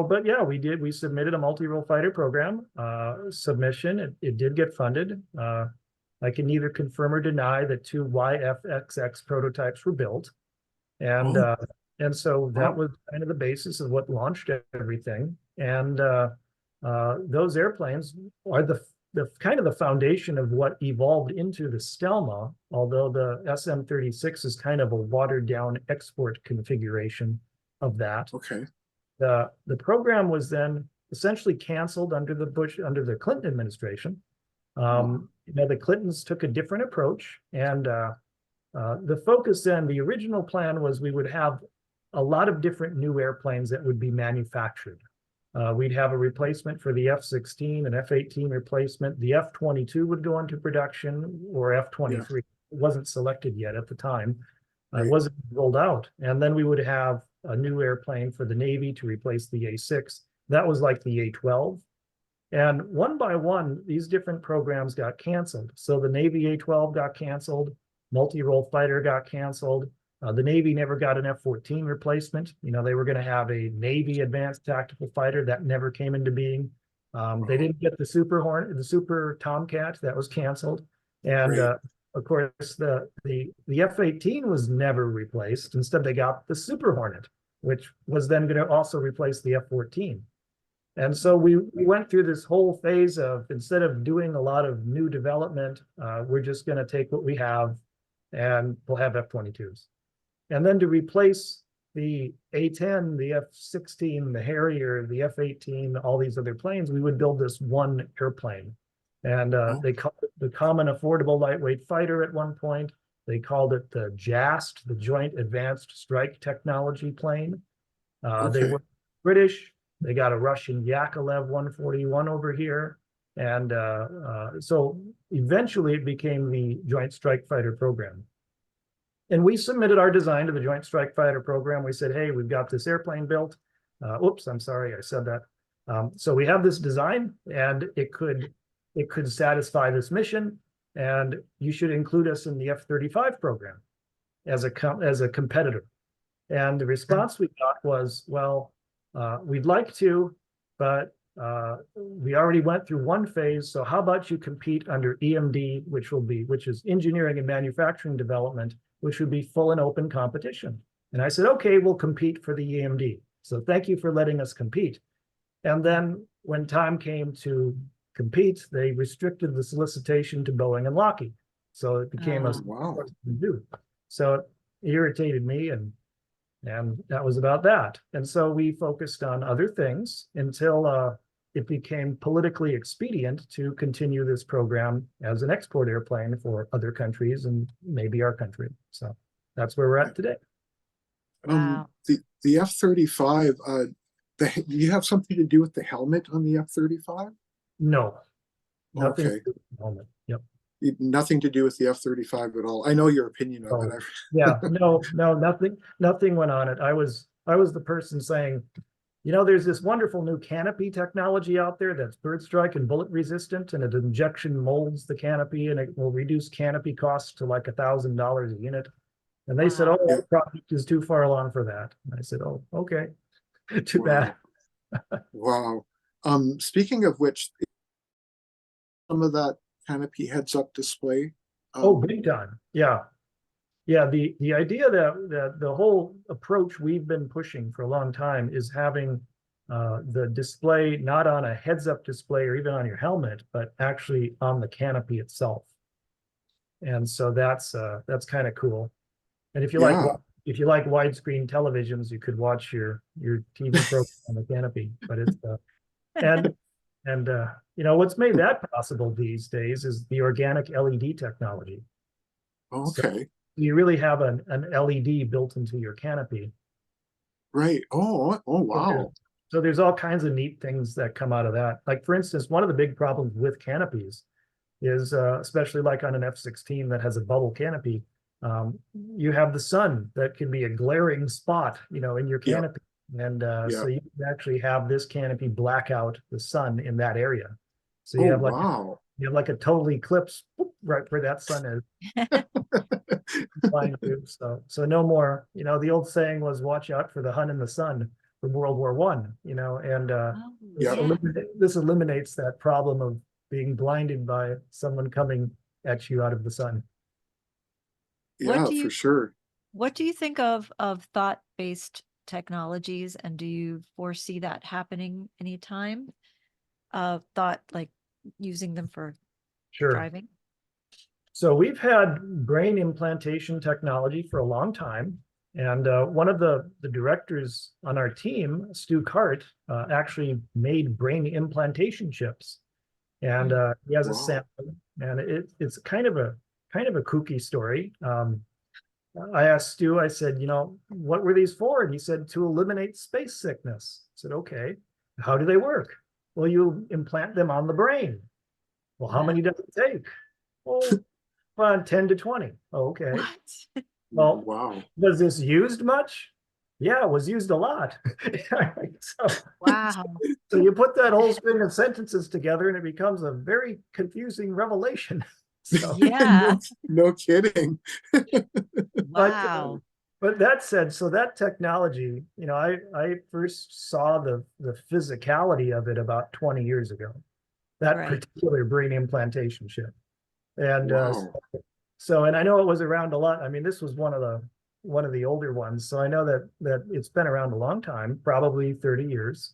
but yeah, we submitted a multi-role fighter program submission. It did get funded. I can neither confirm or deny that 2 YFXX prototypes were built. And Oh, so that wow. was kind of the basis of what launched everything. And those airplanes are the kind of the foundation of what evolved into the Stelma, although the SM-36 is kind of a watered down export configuration of that. Okay. The program was then essentially canceled under the Clinton administration. The Clintons took a different approach, and the focus then, the original plan was we would have a lot of different new airplanes that would be manufactured. We'd have a replacement for the F-16, an F-18 replacement. The F-22 would go into production, or F-23. Yeah. It wasn't selected yet at the time. It Right. wasn't rolled out. And then we would have a new airplane for the Navy to replace the A-6. That was like the A-12. And one by one, these different programs got canceled. So the Navy A-12 got canceled, multi-role fighter got canceled. The Navy never got an F-14 replacement. They were going to have a Navy advanced tactical fighter that never came into being. They didn't get the Super Hornet, the Super Tomcat, that was canceled. And Right. of course, the F-18 was never replaced. Instead, they got the Super Hornet, which was then going to also replace the F-14. And so we went through this whole phase of, instead of doing a lot of new development, we're just going to take what we have and we'll have F-22s. And then to replace the A-10, the F-16, the Harrier, the F-18, all these other planes, we would build this one airplane. And they called it the Common Affordable Lightweight Fighter at one point. They called it the JAST, the Joint Advanced Strike Technology Plane. They were British. They got a Russian Yakolev 141 over here. And so eventually it became the Joint Strike Fighter program. And we submitted our design to the Joint Strike Fighter program. We said, hey, we've got this airplane built. Oops, I'm sorry, I said that. So we have this design and it could satisfy this mission. And you should include us in the F-35 program as a competitor. And the response we got was, well, we'd like to, but we already went through one phase. So how about you compete under EMD, which is engineering and manufacturing development, which would be full and open competition. And I said, okay, we'll compete for the EMD. So thank you for letting us compete. And then when time came to compete, they restricted the solicitation to Boeing and Lockheed. So it became a Wow. do. So it irritated me, and that was about that. And so we focused on other things until it became politically expedient to continue this program as an export airplane for other countries and maybe our country. So that's where we're at today. Wow. The F-35, you have something to do with the helmet on the F-35? No, nothing. Okay. To do with the helmet. Yep. Nothing to do with the F-35 at all. I know your opinion of it. Yeah, no, nothing went on it. I was the person saying, there's this wonderful new canopy technology out there that's bird strike and bullet resistant, and it injection molds the canopy and it will reduce canopy costs to like $1,000 a unit. And they said, oh, Yeah. the project is too far along for that. And I said, oh, okay, too bad. Wow. Speaking of which, some of that canopy heads-up display. Oh, big time. Yeah. Yeah, the idea that the whole approach we've been pushing for a long time is having the display not on a heads-up display or even on your helmet, but actually on the canopy itself. And so that's kind of cool. And if you like widescreen televisions, you could watch your TV program on the canopy. But it's what's made that possible these days is the organic LED technology. Okay. So you really have an LED built into your canopy. Right. Oh, wow. So there's all kinds of neat things that come out of that. Like, for instance, one of the big problems with canopies is, especially like on an F-16 that has a bubble canopy, you have the sun that can be a glaring spot, in your canopy. And so you can actually have this canopy black out the sun in that area. So you have like a total eclipse right where that sun is. So no more, the old saying was watch out for the Hun in the sun. from World War I, you know, and Oh, this, Yep. yeah. this eliminates that problem of being blinded by someone coming at you out of the sun. What Yeah, do for you sure. what do you think of thought-based technologies, and do you foresee that happening anytime? Thought like using them for Sure. driving? So we've had brain implantation technology for a long time. And one of the directors on our team, Stu Cart, actually made brain implantation chips. And he has a Wow. sample, and it's kind of a kooky story. I asked Stu, I said, you know, what were these for? And he said, to eliminate space sickness. I said, okay, how do they work? Well, you implant them on the brain. Well, how many does it take? Well, 10 to 20. Oh, okay. What? Well, Wow. was this used much? Yeah, it was used a lot. so, Wow. so you put that whole string of sentences together and it becomes a very confusing revelation. So, Yeah. No kidding. but Wow. but that said, so that technology, you know, I first saw the physicality of it about 20 years ago. That Right. particular brain implantation chip. And Wow. so, and I know it was around a lot. I mean, this was one of the older ones. So I know that it's been around a long time, probably 30 years.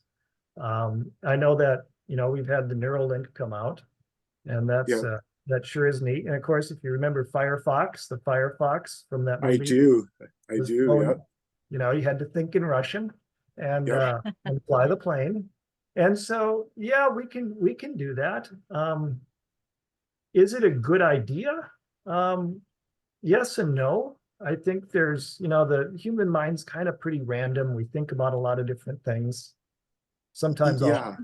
I know that, you know, we've had the Neuralink come out, and Yeah, that sure is neat. And of course, if you remember Firefox, the Firefox from that I movie do. I was do. Yeah. flown, you know, you had to think in Russian Yep. and fly the plane. And so, yeah, we can do that. Is it a good idea? Um, yes and no. I think there's, you know, the human mind's kind of pretty random. We think about a lot of different things. Sometimes I'll, Yeah.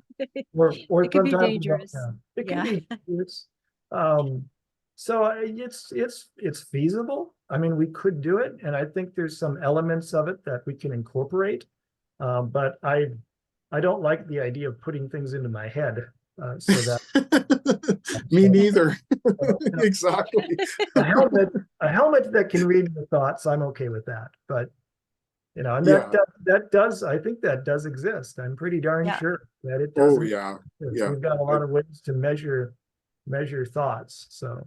or It could be sometimes we don't. dangerous. Yeah. It can Yeah. be dangerous. Um, so it's feasible. I mean, we could do it, and I think there's some elements of it that we can incorporate. But I don't like the idea of putting things into my head, so that Me so, neither. you know, Exactly. a helmet a helmet that can read your thoughts, I'm okay with that. But you know, and Yeah. that does, I think that does exist. I'm pretty darn Yeah. sure that it Oh, doesn't yeah. exist. Yeah. We've got a I, lot of ways to measure thoughts. So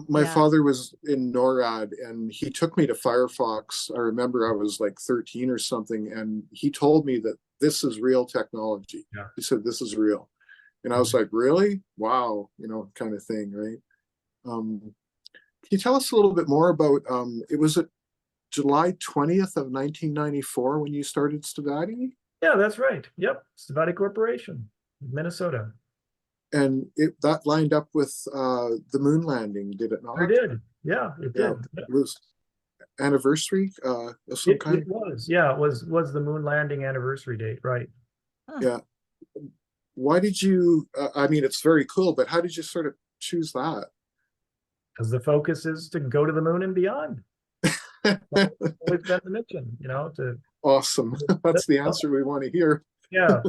my Yeah. father was in NORAD and he took me to Firefox. I remember I was like 13 or something, and he told me that this is real technology. yeah. He said, this is real. And I was like, really? Wow, you know, kind of thing, right? Um, can you tell us a little bit more about it was at July 20th of 1994 when you started Stavatti? Yeah, that's right. Yep. Stavatti Corporation, Minnesota. And it that lined up with the moon landing, did it Sure not? did. Yeah, it Yeah, did. it was anniversary of some It kind. was. Yeah, it was the moon landing anniversary date, right? Huh. Yeah. Why did you? I mean, it's very cool, but how did you sort of choose that? Because the focus is to go to the moon and beyond. Always been the mission, you know, to Awesome. That's the answer we want to hear. yeah,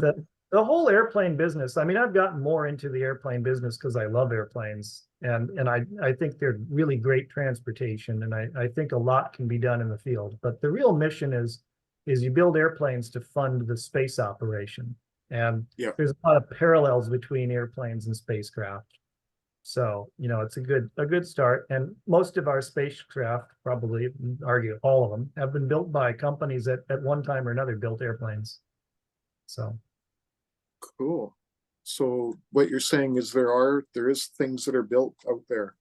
the whole airplane business. I mean, I've gotten more into the airplane business because I love airplanes, and I think they're really great transportation, and I think a lot can be done in the field. But the real mission is you build airplanes to fund the space operation, and Yeah. there's a lot of parallels between airplanes and spacecraft. So, you know, it's a good start. And most of our spacecraft, probably argue all of them, have been built by companies that at one time or another built airplanes. So Cool. So what you're saying is there is things that are built out there,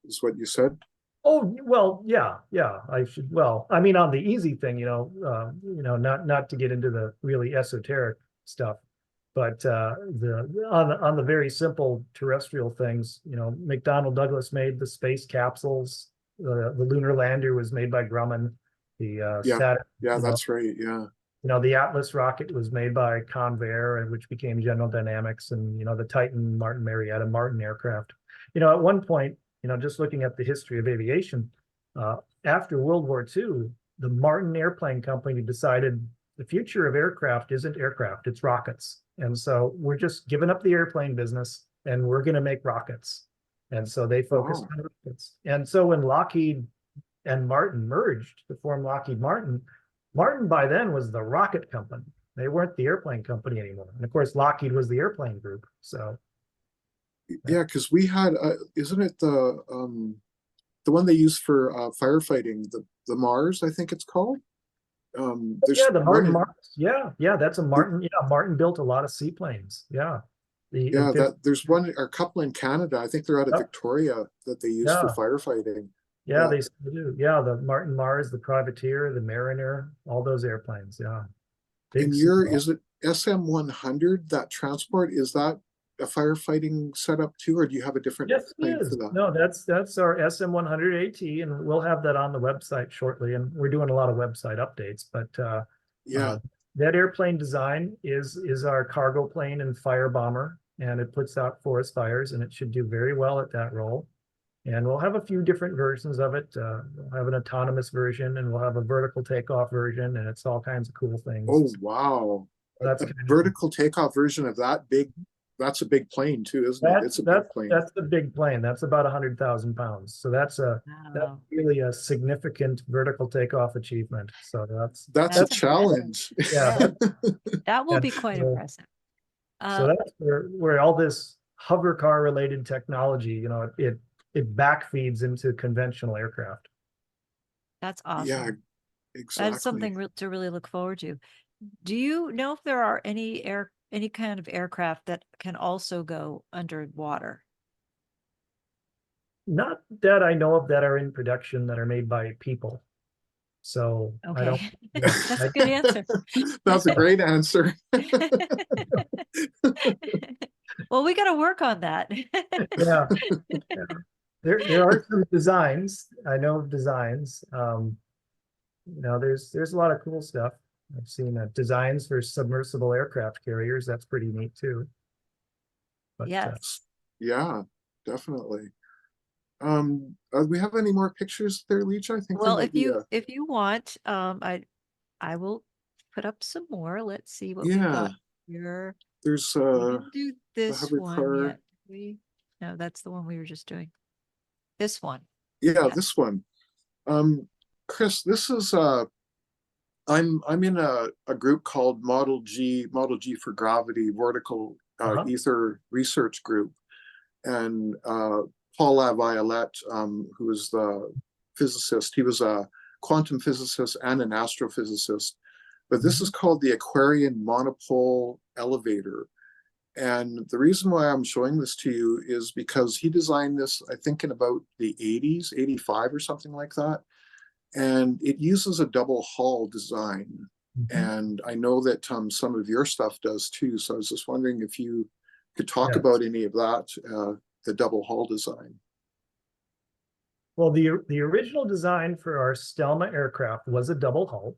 is what you said? oh well, yeah. I should well, I mean on the easy thing, not to get into the really esoteric stuff, but the on the very simple terrestrial things, you know, McDonnell Douglas made the space capsules. The lunar lander was made by Grumman. The Yeah. Saturn, Yeah, that's right. Yeah. the Atlas rocket was made by Convair, and which became General Dynamics, and the Titan Martin Marietta Martin aircraft. At one point, just looking at the history of aviation, after World War II, the Martin Airplane Company decided the future of aircraft isn't aircraft, it's rockets. And so we're just giving up the airplane business and we're going to make rockets. And so they focused Wow. on rockets. And so when Lockheed and Martin merged to form Lockheed Martin, Martin by then was the rocket company. They weren't the airplane company anymore. And of course, Lockheed was the airplane group. So Yeah, because we had, isn't it the one they use for firefighting, the Mars, I think it's called. There's yeah, the one Martin in, Mars. Yeah, yeah, that's a Martin. Yeah, Martin built a lot of seaplanes. Yeah, the yeah, amphibious. that there's one or a couple in Canada. I think they're out of Yep. Victoria that they use for Yeah, firefighting. yeah, Yeah, they still do. Yeah, the Martin Mars, the Privateer, the Mariner, all those airplanes. Yeah, big and sea. is it SM-100, that transport, is that a firefighting setup too, or do you have a different Yes, it plane for is. that? No, that's our SM-100 AT, and we'll have that on the website shortly. And we're doing a lot of website updates. But Yeah, that airplane design is our cargo plane and fire bomber, and it puts out forest fires, and it should do very well at that role. And we'll have a few different versions of it. We'll have an autonomous version, and we'll have a vertical takeoff version, and it's all kinds of cool things. oh wow. That's A kind of vertical takeoff version of that big, that's a big plane too, isn't it? It's a big plane. that's the big plane. That's about 100,000 pounds. So that's Wow, really a significant vertical takeoff achievement. So That's a that's impressive. challenge. yeah, Yeah, that will and be quite so, impressive. so Uh, that's where all this hover car related technology, it backfeeds into conventional aircraft. that's Yeah, awesome. That is exactly. something to really look forward to. Do you know if there are any kind of aircraft that can also go underwater? Not that I know of that are in production that are made by people. So I don't, Okay, yeah, that's a good answer. That's a great answer. Well, we got to work on that. yeah. Yeah. There are some designs. I know of designs. There's a lot of cool stuff. I've seen designs for submersible aircraft carriers. That's pretty neat too. But Yes. Yeah, definitely. We have any more pictures there, Leach? I think there Well, might be a, if you want, I will put up some more. Let's see what we've yeah, got here. there's We didn't do the this hover one car. yet. Did we? No, that's the one we were just doing. This one. Yeah, Yeah. this one. Chris, this is I'm in a group called Model G for Gravity Vertical uh-huh. Ether Research Group. And Paul Laviolette, who is the physicist, he was a quantum physicist and an astrophysicist. But this is called the Aquarian Monopole Elevator. And the reason why I'm showing this to you is because he designed this, I think, in about the 80s, 85 or something like that. And it uses a double hull design. Mhm. And I know that some of your stuff does too. So I was just wondering if you could talk Yeah. about any of that, the double hull design. Well, the original design for our Stelma aircraft was a double hull,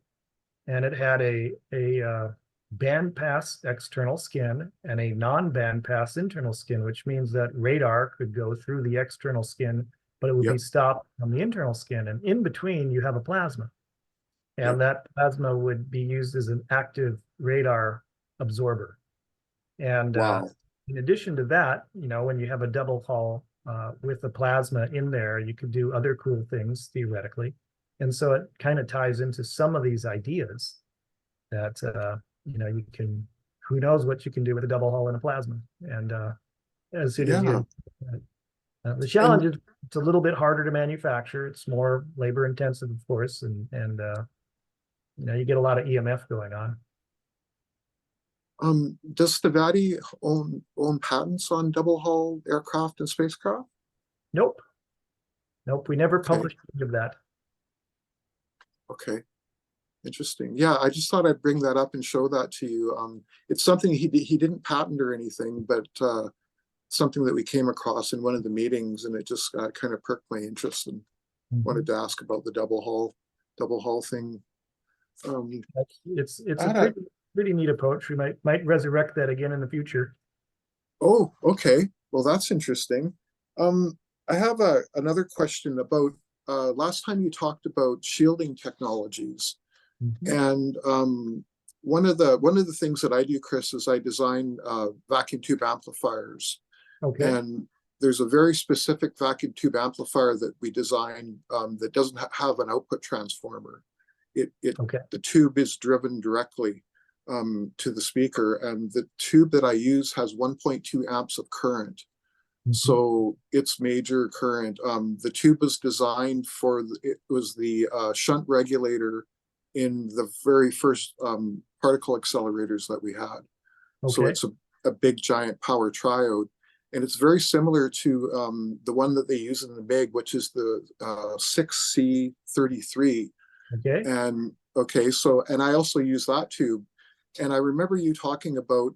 and it had a band pass external skin and a non-band pass internal skin, which means that radar could go through the external skin, but it would be Yep, stopped on the internal skin. And in between, you have a plasma. yep. And that plasma would be used as an active radar absorber. And Wow. in addition to that, when you have a double hull with the plasma in there, you could do other cool things theoretically. And so it kind of ties into some of these ideas that you can, who knows what you can do with a double hull and a plasma. And as soon as Yeah. you, the challenge And is it's a little bit harder to manufacture. It's more labor intensive, of course, and you get a lot of EMF going on. does Stavatti own patents on double hull aircraft and spacecraft? Nope, nope. We never Okay, published any of that. okay. Interesting. Yeah, I just thought I'd bring that up and show that to you. It's something he didn't patent or anything, but something that we came across in one of the meetings, and it just kind of perked my interest and wanted to ask about the double hull thing. It's I a had a, pretty neat approach. We might resurrect that again in the future. oh, okay. Well, that's interesting. I have another question about last time you talked about shielding technologies. Mhm. And one of the things that I do, Chris, is I design vacuum tube amplifiers. Okay. And there's a very specific vacuum tube amplifier that we design that doesn't have an output transformer. Okay. the tube is driven directly to the speaker, and the tube that I use has 1.2 amps of current. So it's major current. The tube was designed for, it was the shunt regulator in the very first particle accelerators that we had. So Okay. it's a big giant power triode. And it's very similar to the one that they use in the MiG, which is the 6C33. Okay. And okay, so, and I also use that tube. And I remember you talking about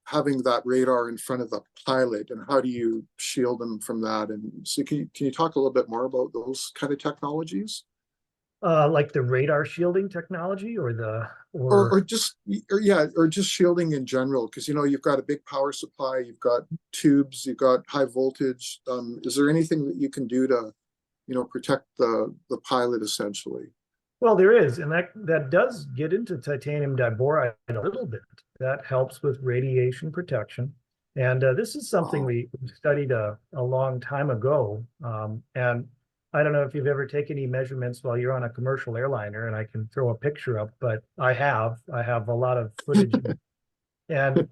having that radar in front of the pilot, and how do you shield them from that? And so can you talk a little bit more about those kind of technologies? Like the radar shielding technology, or Or just, or yeah, or just shielding in general, because you've got a big power supply, you've got tubes, you've got high voltage. Is there anything that you can do to protect the pilot essentially? well, there is, and that does get into titanium diboride a little bit. That helps with radiation protection. And this is something Oh, we studied a long time ago. And I don't know if you've ever taken any measurements while you're on a commercial airliner, and I can throw a picture up, but I have a lot of footage. And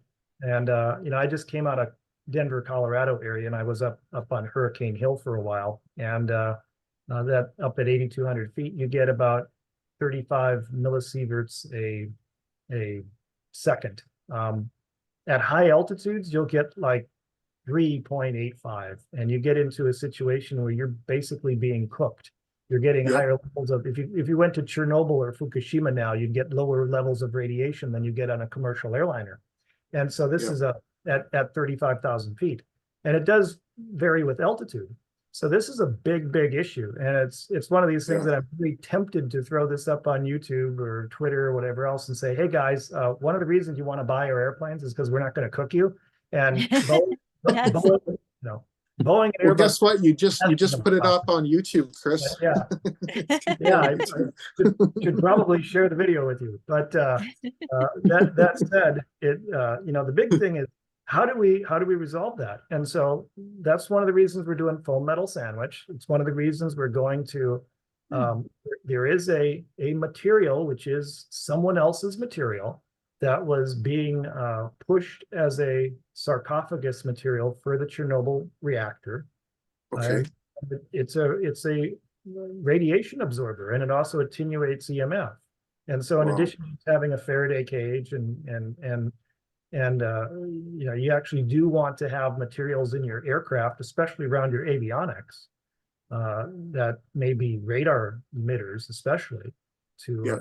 I just came out of Denver, Colorado area, and I was up on Hurricane Hill for a while. And that up at 8,200 feet, you get about 35 millisieverts a second. At high altitudes, you'll get like 3.85, and you get into a situation where you're basically being cooked. You're getting yep, higher levels of, if you went to Chernobyl or Fukushima now, you'd get lower levels of radiation than you get on a commercial airliner. And so this yep, is at 35,000 feet. And it does vary with altitude. So this is a big issue. And it's one of these things yeah. that I'm really tempted to throw this up on YouTube or Twitter or whatever else and say, hey guys, one of the reasons you want to buy our airplanes is because we're not going to cook you. And Boeing, Yes. Boeing and Well, Airbus. guess what? You just put it up on YouTube, Chris. Yeah, yeah, I should probably share the video with you. But that said, the big thing is how do we resolve that? And so that's one of the reasons we're doing foam metal sandwich. It's one of the reasons we're going to. There is a material which is someone else's material that was being pushed as a sarcophagus material for the Chernobyl reactor. Okay. It's a radiation absorber, and it also attenuates EMF. And so in Wow. addition to having a Faraday cage and you actually do want to have materials in your aircraft, especially around your avionics, that may be radar emitters, especially Yeah.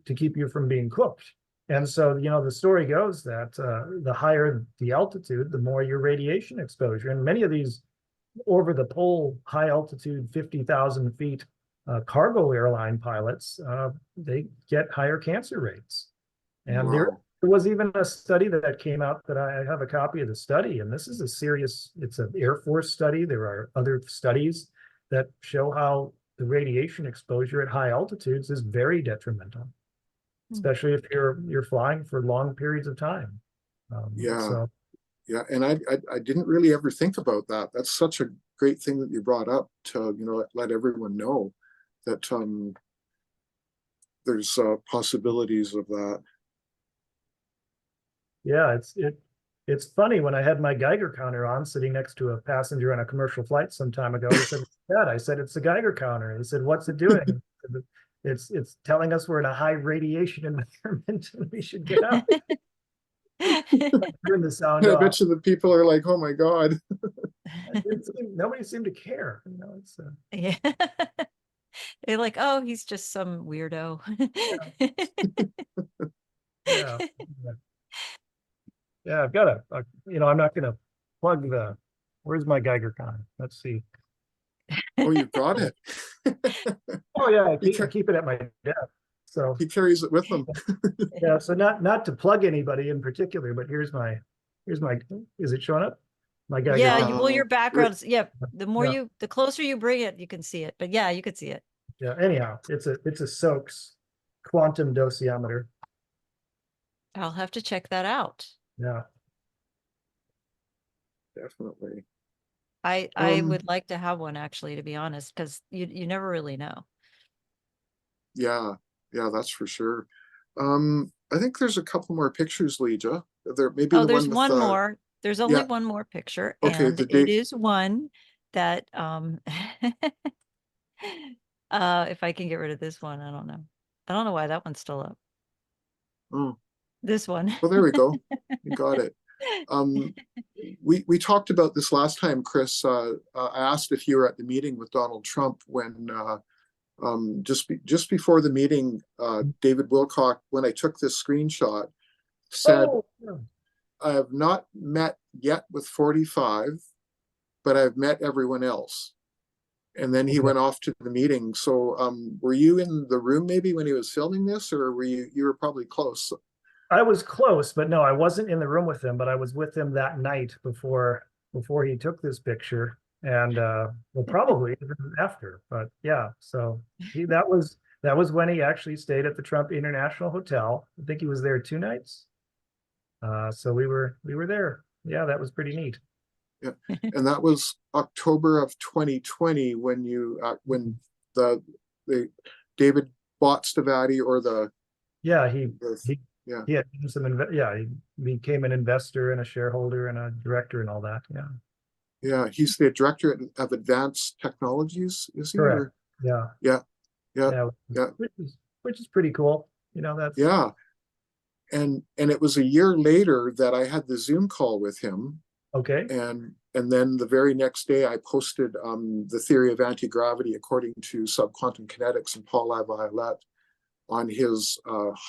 to keep you from being cooked. And so, the story goes that the higher the altitude, the more your radiation exposure. And many of these over the pole, high altitude, 50,000 feet cargo airline pilots, they get higher cancer rates. And there Wow. was even a study that came out that I have a copy of the study, and this is it's an Air Force study. There are other studies that show how the radiation exposure at high altitudes is very detrimental, especially if you're flying for long periods of time. Yeah. So Yeah. And I didn't really ever think about that. That's such a great thing that you brought up to, let everyone know that there's possibilities of that. yeah, it's funny, when I had my Geiger counter on sitting next to a passenger on a commercial flight some time ago, he said, "What's that?" I said, "It's the Geiger counter." He said, "What's it doing?" It's telling us we're in a high radiation environment and we should get out. Turn the sound I off. bet you the people are like, oh my God. Nobody seemed to care. It's Yeah. They're like, oh, he's just some weirdo. yeah. Yeah, I've got I'm not gonna plug where's my Geiger counter? Let's see. Oh, you've got it. Oh yeah, I He, keep it at my desk. So he carries it with him. yeah, so not to plug anybody in particular, but here's my is it showing up? My Geiger Yeah, counter. well, your Right. background's, yeah, Yeah, the closer you bring it, you can see it. But yeah, you could see it. yeah. Anyhow, it's a SOAKS quantum dosiometer. I'll have to check that out. Yeah. Definitely. I would like to have one actually, to be honest, because you never really know. Yeah. Yeah, that's for sure. I think there's a couple more pictures, Leja. There maybe Oh, the there's one with one more. There's only yeah, one more picture, okay, and the it date. is one that if I can get rid of this one, I don't know. I don't know why that one's still up. Oh, This one. well, there we go. You got it. Um, we talked about this last time, Chris. I asked if you were at the meeting with Donald Trump when just before the meeting, David Wilcock, when I took this screenshot, said, Oh, yeah. I have not met yet with 45, but I've met everyone else. And then he Okay. went off to the meeting. So were you in the room maybe when he was filming this, or were you were probably close? I was close, but no, I wasn't in the room with him, but I was with him that night before he took this picture, and well, probably even after. But yeah, so that was when he actually stayed at the Trump International Hotel. I think he was there 2 nights. So we were there. Yeah, that was pretty neat. Yeah. And that was October of 2020 when you the the David bought Stavatti or Yeah, the he yeah. he had yeah, he became an investor and a shareholder and a director and all that. Yeah. Yeah, he's the director of advanced technologies, is he? Correct. Or Yeah. yeah, yeah, Yeah. yeah, Which is pretty cool. You know, that's yeah. And it was a year later that I had the Zoom call with him, okay. and then the very next day I posted the theory of anti-gravity according to subquantum kinetics and Paul Laviolette on his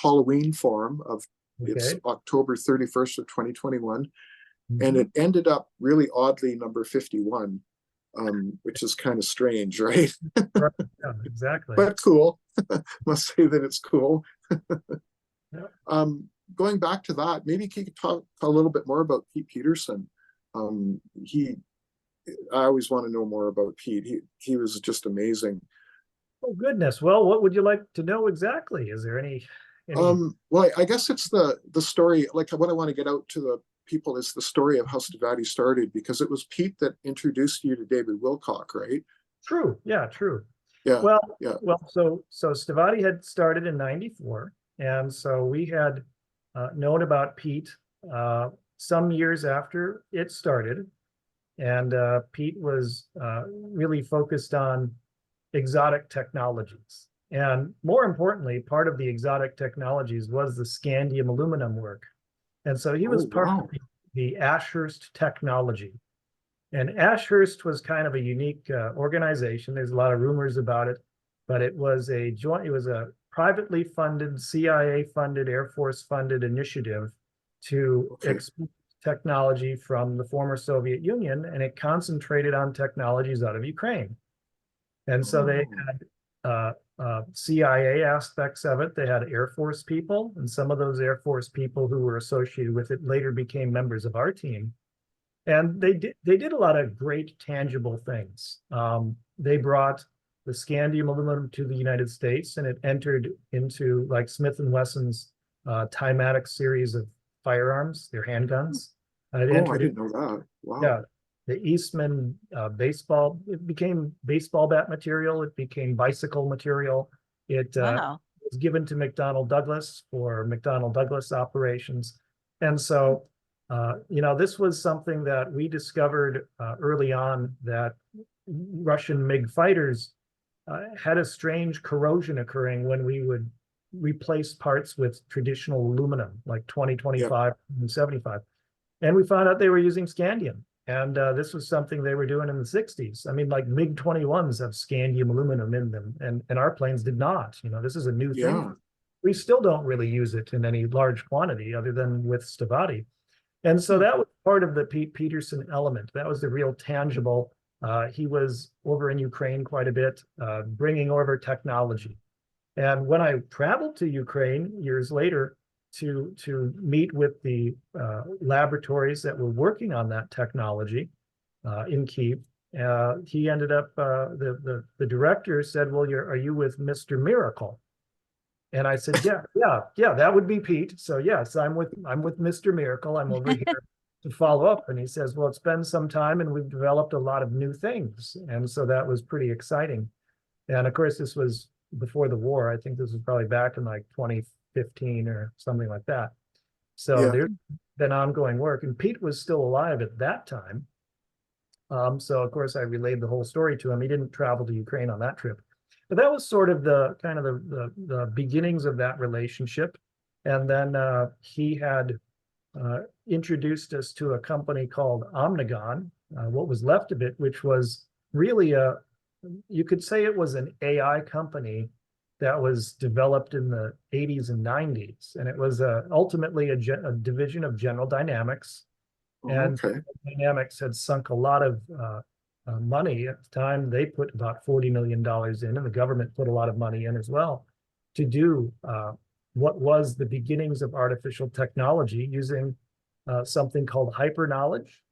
Halloween forum of it's Okay. October 31st of 2021. And Mhm. it ended up really oddly number 51, which is kind of strange, right? Right. Yeah, exactly. But cool. Must say that it's cool. Yeah. Going back to that, maybe you could talk a little bit more about Pete Peterson. He, I always want to know more about Pete. He was just amazing. Oh goodness. Well, what would you like to know exactly? Is there any Well, I guess it's the story. Like what I want to get out to the people is the story of how Stavatti started, because it was Pete that introduced you to David Wilcock, right? true? Yeah, true. Yeah, Well, yeah. so Stavatti had started in '94, and so we had known about Pete some years after it started, and Pete was really focused on exotic technologies. And more importantly, part of the exotic technologies was the scandium aluminum work. And so he was Oh, part of wow. the Ashurst technology. And Ashurst was kind of a unique organization. There's a lot of rumors about it, but it was it was a privately funded, CIA funded, Air Force funded initiative to Okay. export technology from the former Soviet Union, and it concentrated on technologies out of Ukraine. And so they Oh, had CIA aspects of it. They had Air Force people, and some of those Air Force people who were associated with it later became members of our team. And they did a lot of great tangible things. They brought the scandium aluminum to the United States, and it entered into like Smith and Wesson's Timatic series of firearms, their handguns. It oh, I entered didn't know that. Wow. yeah, the Eastman baseball, it became baseball bat material. It became bicycle material. It Wow. was given to McDonnell Douglas for McDonnell Douglas operations. And so, you know, this was something that we discovered early on, that Russian MiG fighters had a strange corrosion occurring when we would replace parts with traditional aluminum, like 20, Yep. 25, and 75. And we found out they were using scandium. And this was something they were doing in the 60s. I mean, like MiG-21s have scandium aluminum in them, and our planes did not. You know, this is a new thing. Yeah. We still don't really use it in any large quantity other than with Stavatti. And so Hmm. that was part of the Pete Peterson element. That was the real tangible. He was over in Ukraine quite a bit, bringing over technology. And when I traveled to Ukraine years later to meet with the laboratories that were working on that technology in Kyiv, he ended up the director said, "Well, are you with Mr. Miracle?" And I said, "Yeah, that would be Pete. So yes, I'm with Mr. Miracle. I'm over here to follow up." And he says, "Well, it's been some time, and we've developed a lot of new things." And so that was pretty exciting. And of course, this was before the war. I think this was probably back in like 2015 or something like that. So Yeah. there's been ongoing work, and Pete was still alive at that time. So of course I relayed the whole story to him. He didn't travel to Ukraine on that trip, but that was sort of the kind of the beginnings of that relationship. And then he had introduced us to a company called Omnigon, what was left of it, which was really you could say it was an AI company that was developed in the 80s and 90s. And it was ultimately a division of General Dynamics. Oh, And okay. Dynamics had sunk a lot of money at the time. They put about $40 million in, and the government put a lot of money in as well to do what was the beginnings of artificial technology using something called hyper knowledge.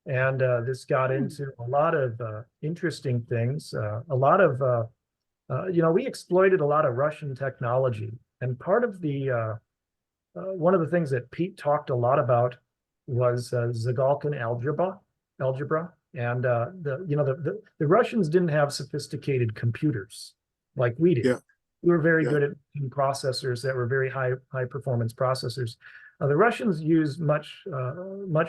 And this got into a lot of interesting things. We exploited a lot of Russian technology. And part of one of the things that Pete talked a lot about was Zagalkin algebra. And the Russians didn't have sophisticated computers like we did. Yeah. We were very Yeah. good at processors that were very high performance processors. The Russians used much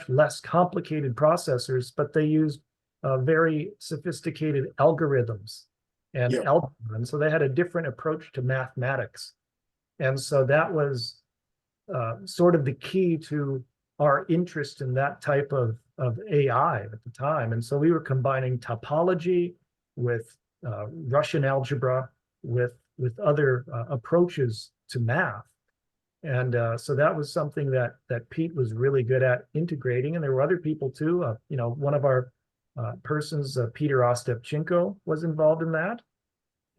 less complicated processors, but they used very sophisticated algorithms and Yeah. algebra. And so they had a different approach to mathematics. And so that was sort of the key to our interest in that type of AI at the time. And so we were combining topology with Russian algebra with other approaches to math. And so that was something that Pete was really good at integrating. And there were other people too. One of our persons, Peter Ostapchenko, was involved in that.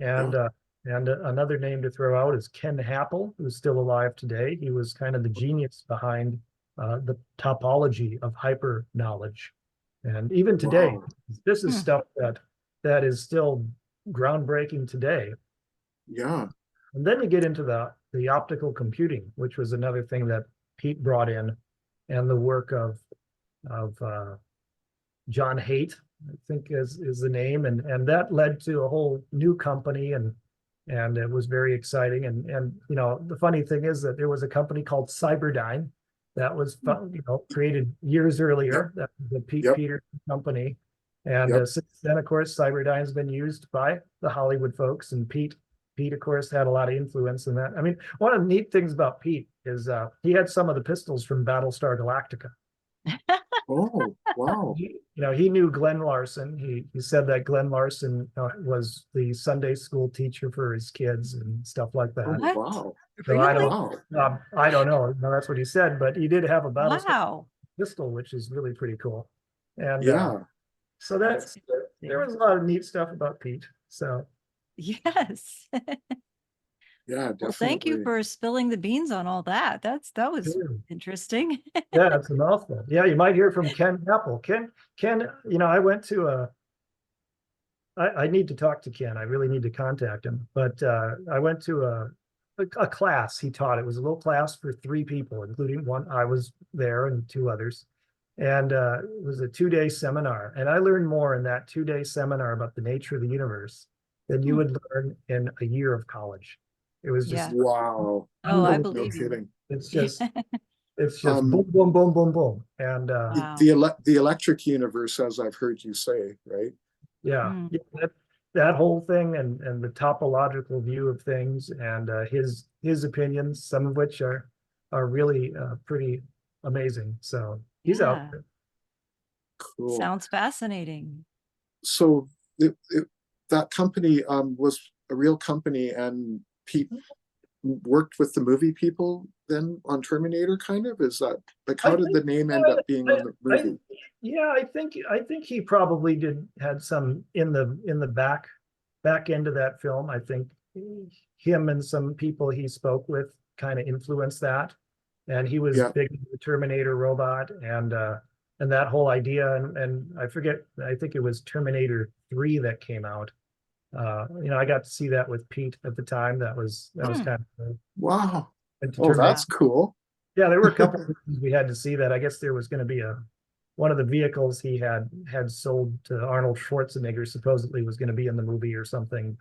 And another name to throw out is Ken Happel, who's still alive today. He was kind of the genius behind the topology of hyper knowledge. And even today, Wow. this is stuff that is still groundbreaking today. Yeah. And then you get into the optical computing, which was another thing that Pete brought in, and the work of John Haidt, I think is the name, and that led to a whole new company, and it was very exciting. And the funny thing is that there was a company called Cyberdyne that was created years earlier. That was the Pete Yep. Peters company, and Yep. since then, of course, Cyberdyne's been used by the Hollywood folks, and Pete, of course, had a lot of influence in that. I mean, one of the neat things about Pete is he had some of the pistols from Battlestar Galactica. Oh, wow. He knew Glenn Larson. He said that Glenn Larson was the Sunday school teacher for his kids and stuff like Oh, that. What? wow. So I Really? don't know. That's what he said, but he did have a Battlestar Wow. pistol, which is really pretty cool. And Yeah. so That's there was a lot of neat stuff about Pete. So Yes. Yeah, Well, thank you definitely. for spilling the beans on all that. That was sure. interesting. Yeah, it's a mouthful. Yeah, you might hear from Ken Apple. Ken, I went to I need to talk to Ken. I really need to contact him. But I went to a class he taught. It was a little class for 3 people, including one. I was there and 2 others. And it was a 2-day seminar. And I learned more in that 2-day seminar about the nature of the universe than you would learn in a year of college. It was just Yeah. Wow. Oh, I No unbelievable. believe you. kidding. It's just boom, Um, boom, boom, boom, boom. And Wow. the electric universe, as I've heard you say, right? yeah, Mm. that whole thing, and the topological view of things, and his opinions, some of which are really pretty amazing. So he's out Yeah. there. Cool. Sounds fascinating. So that company was a real company, and Pete worked with the movie people then on Terminator, kind of? Is that like, I how did think the name end up being on the I, movie? yeah, I think he probably had some in the back end of that film. I think him and some people he spoke with kind of influenced that, and he was Yeah. big into the Terminator robot and that whole idea. And I forget, I think it was Terminator 3 that came out. I got to see that with Pete at the time. That was Hmm. kind of Wow. into Oh, Terminator. that's cool. Yeah, there were a couple of reasons we had to see that. I guess there was going to be one of the vehicles he had sold to Arnold Schwarzenegger supposedly was going to be in the movie or something.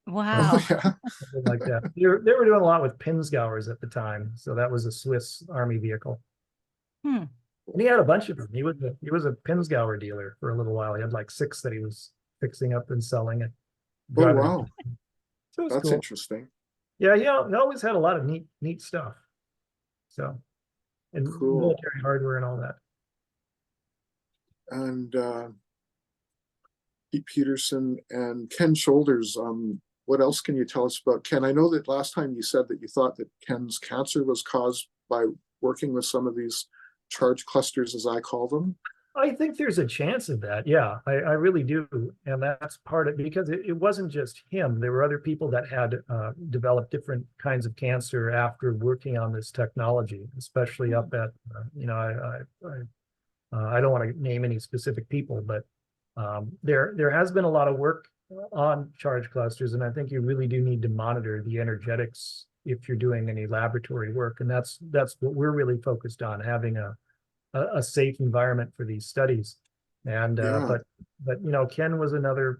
Wow. yeah. something like that. They were doing a lot with Pinzgauers at the time, so that was a Swiss Army vehicle. Hmm. And he had a bunch of them. He was a Pinzgauer dealer for a little while. He had like 6 that he was fixing up and selling and Oh, driving. wow. So it was That's cool. interesting. Yeah, he always had a lot of neat stuff. So, and Cool. military hardware and all that. And Pete Peterson and Ken Shoulders. What else can you tell us about Ken? I know that last time you said that you thought that Ken's cancer was caused by working with some of these charge clusters, as I call them. I think there's a chance of that. Yeah, I really do. And that's part of, because it wasn't just him. There were other people that had developed different kinds of cancer after working on this technology, especially up at, I don't want to name any specific people, but there has been a lot of work on charge clusters, and I think you really do need to monitor the energetics if you're doing any laboratory work. And that's what we're really focused on, having a safe environment for these studies. And Yeah. but Ken was another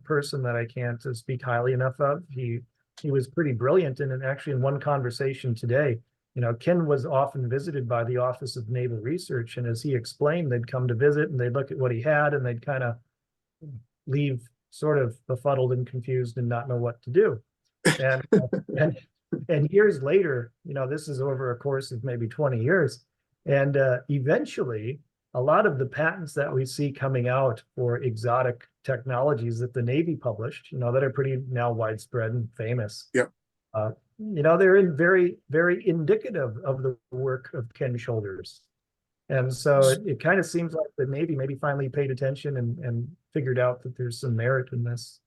person that I can't speak highly enough of. He was pretty brilliant, and actually in one conversation today, Ken was often visited by the Office of Naval Research, and as he explained, they'd come to visit and they'd look at what he had and they'd kind of leave sort of befuddled and confused and not know what to do. And and years later, this is over a course of maybe 20 years. And eventually, a lot of the patents that we see coming out for exotic technologies that the Navy published, that are pretty now widespread and famous. Yep. They're very, very indicative of the work of Ken Shoulders. And so it kind of seems like the Navy maybe finally paid attention and figured out that there's some merit in this.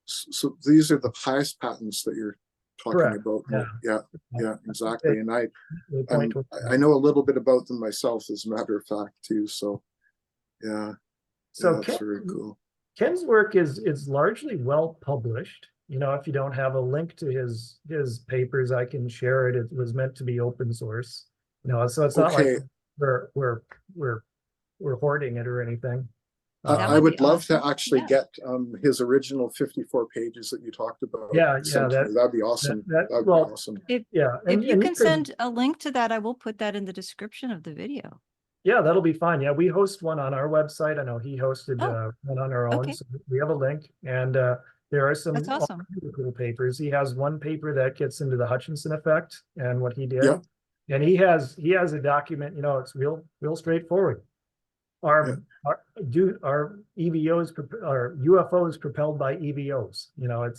So these are the highest patents that you're talking Correct. about. Yeah, exactly. And point I know a little bit about them myself, as a matter of fact, too. So yeah, So that's very cool. Ken's work is largely well published. If you don't have a link to his papers, I can share it. It was meant to be open source. So it's not like we're hoarding it or anything. I would love awesome. to actually get his original 54 pages that you talked about. That'd be awesome. That'd be awesome. If you can send a link to that, I will put that in the description of the video. Yeah, that'll be fine. Yeah, we host one on our website. I know he hosted one on our own. Okay. So we have a link, and there are some awesome. cool papers. He has one paper that gets into the Hutchinson effect and what he did. Yep. And he has a document, it's real straightforward. Our EVOs, our UFOs propelled by EVOs,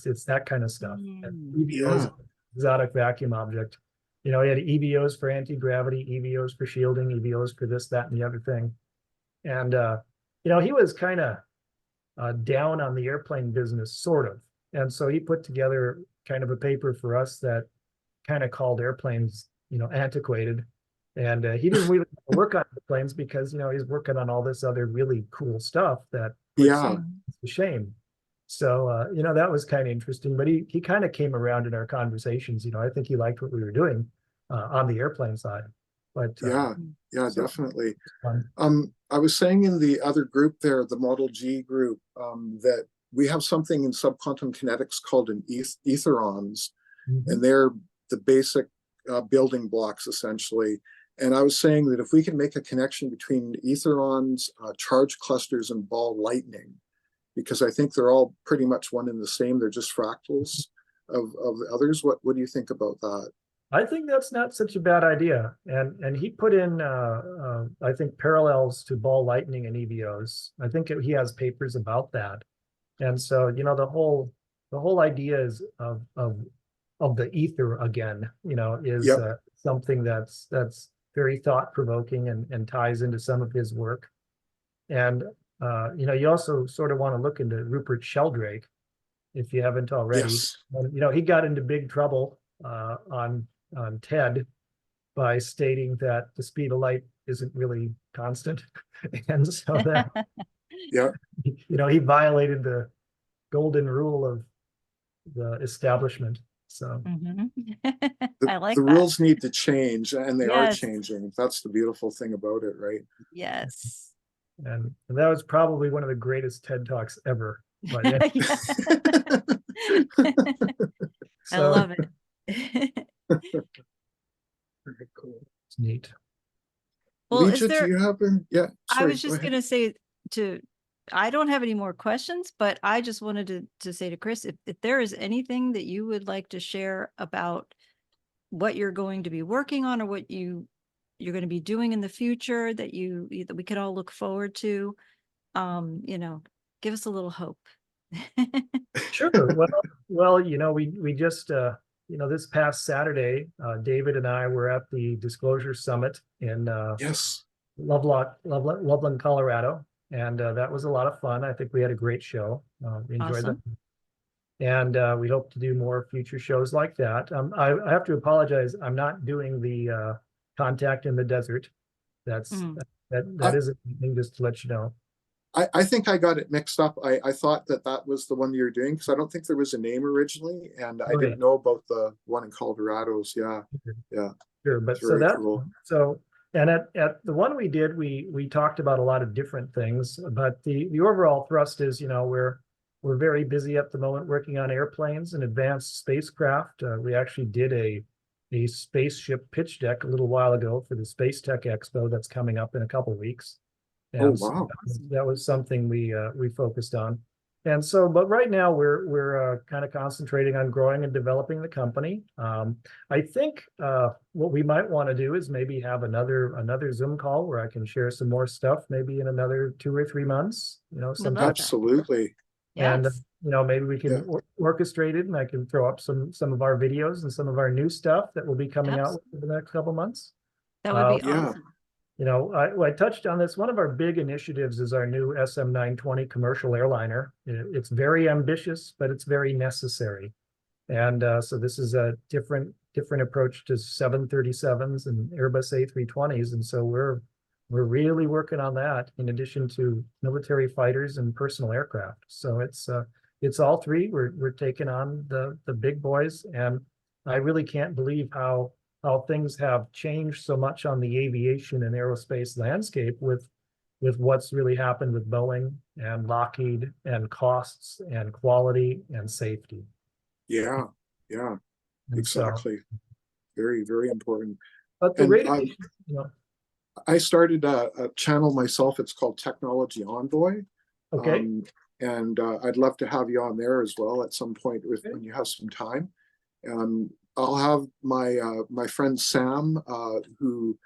it's that kind of stuff. EVOs, exotic vacuum object. He had EVOs for anti-gravity, EVOs for shielding, EVOs for this, that, and the other thing. And, he was kind of down on the airplane business, sort of. And so he put together kind of a paper for us that kind of called airplanes, antiquated. And he didn't really work on airplanes because, he's working on all this other really cool stuff that it's a shame. So, that was kind of interesting, but he kind of came around in our conversations. I think he liked what we were doing on the airplane side. But definitely. I was saying in the other group there, the Model G group, that we have something in subquantum kinetics called an etherons, and they're the basic building blocks essentially. And I was saying that if we can make a connection between etherons, charge clusters, and ball lightning, because I think they're all pretty much one and the same. They're just fractals of the others. What do you think about that? I think that's not such a bad idea. And he put in, I think, parallels to ball lightning and EVOs. I think he has papers about that. And so, the whole idea is of the ether again, is something that's very thought-provoking and ties into some of his work. And you also sort of want to look into Rupert Sheldrake, if you haven't already. Yes. And, he got into big trouble on TED by stating that the speed of light isn't really constant. And so that, he violated the golden rule of the establishment. So I like the that. rules need to change, and they are changing. That's the beautiful thing about it, right? Yes. And that was probably one of the greatest TED Talks ever. But I So love it. Very cool. it's neat. Well, is Legia, do there, you have a, yeah, I sorry, was go just ahead. gonna say to, I don't have any more questions, but I just wanted to say to Chris, if there is anything that you would like to share about what you're going to be working on or what you're going to be doing in the future that that we could all look forward to, you know, give us a little hope. Sure. Well, we just this past Saturday, David and I were at the Disclosure Summit in Yes. Loveland, Colorado, and that was a lot of fun. I think we had a great show. We enjoyed that, Awesome. and we hope to do more future shows like that. I have to apologize. I'm not doing the Contact in the Desert. That's Mm. that is a thing, just to let you know. I think I got it mixed up. I thought that was the one you're doing because I don't think there was a name originally, and I Okay. didn't know about the one in Colorado's. Yeah, yeah, Sure, but it's very cool. and at the one we did, we talked about a lot of different things, but the overall thrust is, we're very busy at the moment working on airplanes and advanced spacecraft. We actually did a spaceship pitch deck a little while ago for the Space Tech Expo that's coming up in a couple weeks. Oh, And so wow. that was something we focused on. And so, but right now we're kind of concentrating on growing and developing the company. I think what we might want to do is maybe have another Zoom call where I can share some more stuff, maybe in another 2 or 3 months, Would love sometime. that. Absolutely. And Yes, maybe we Yeah. can orchestrate it, and I can throw up some of our videos and some of our new stuff that will be coming out absolutely. in the next couple months. That would be Yeah. awesome. I touched on this. One of our big initiatives is our new SM920 commercial airliner. It's very ambitious, but it's very necessary. And so this is a different approach to 737s and Airbus A320s. And so we're really working on that in addition to military fighters and personal aircraft. So it's all three. We're taking on the big boys, and I really can't believe how things have changed so much on the aviation and aerospace landscape with what's really happened with Boeing and Lockheed and costs and quality and safety. Yeah. Yeah. And so, Exactly. Very, very important. but the And radiation, I started a channel myself. It's called Technology Envoy. okay, And I'd love to have you on there as well at some point when you have some time. I'll have my friend Sam, who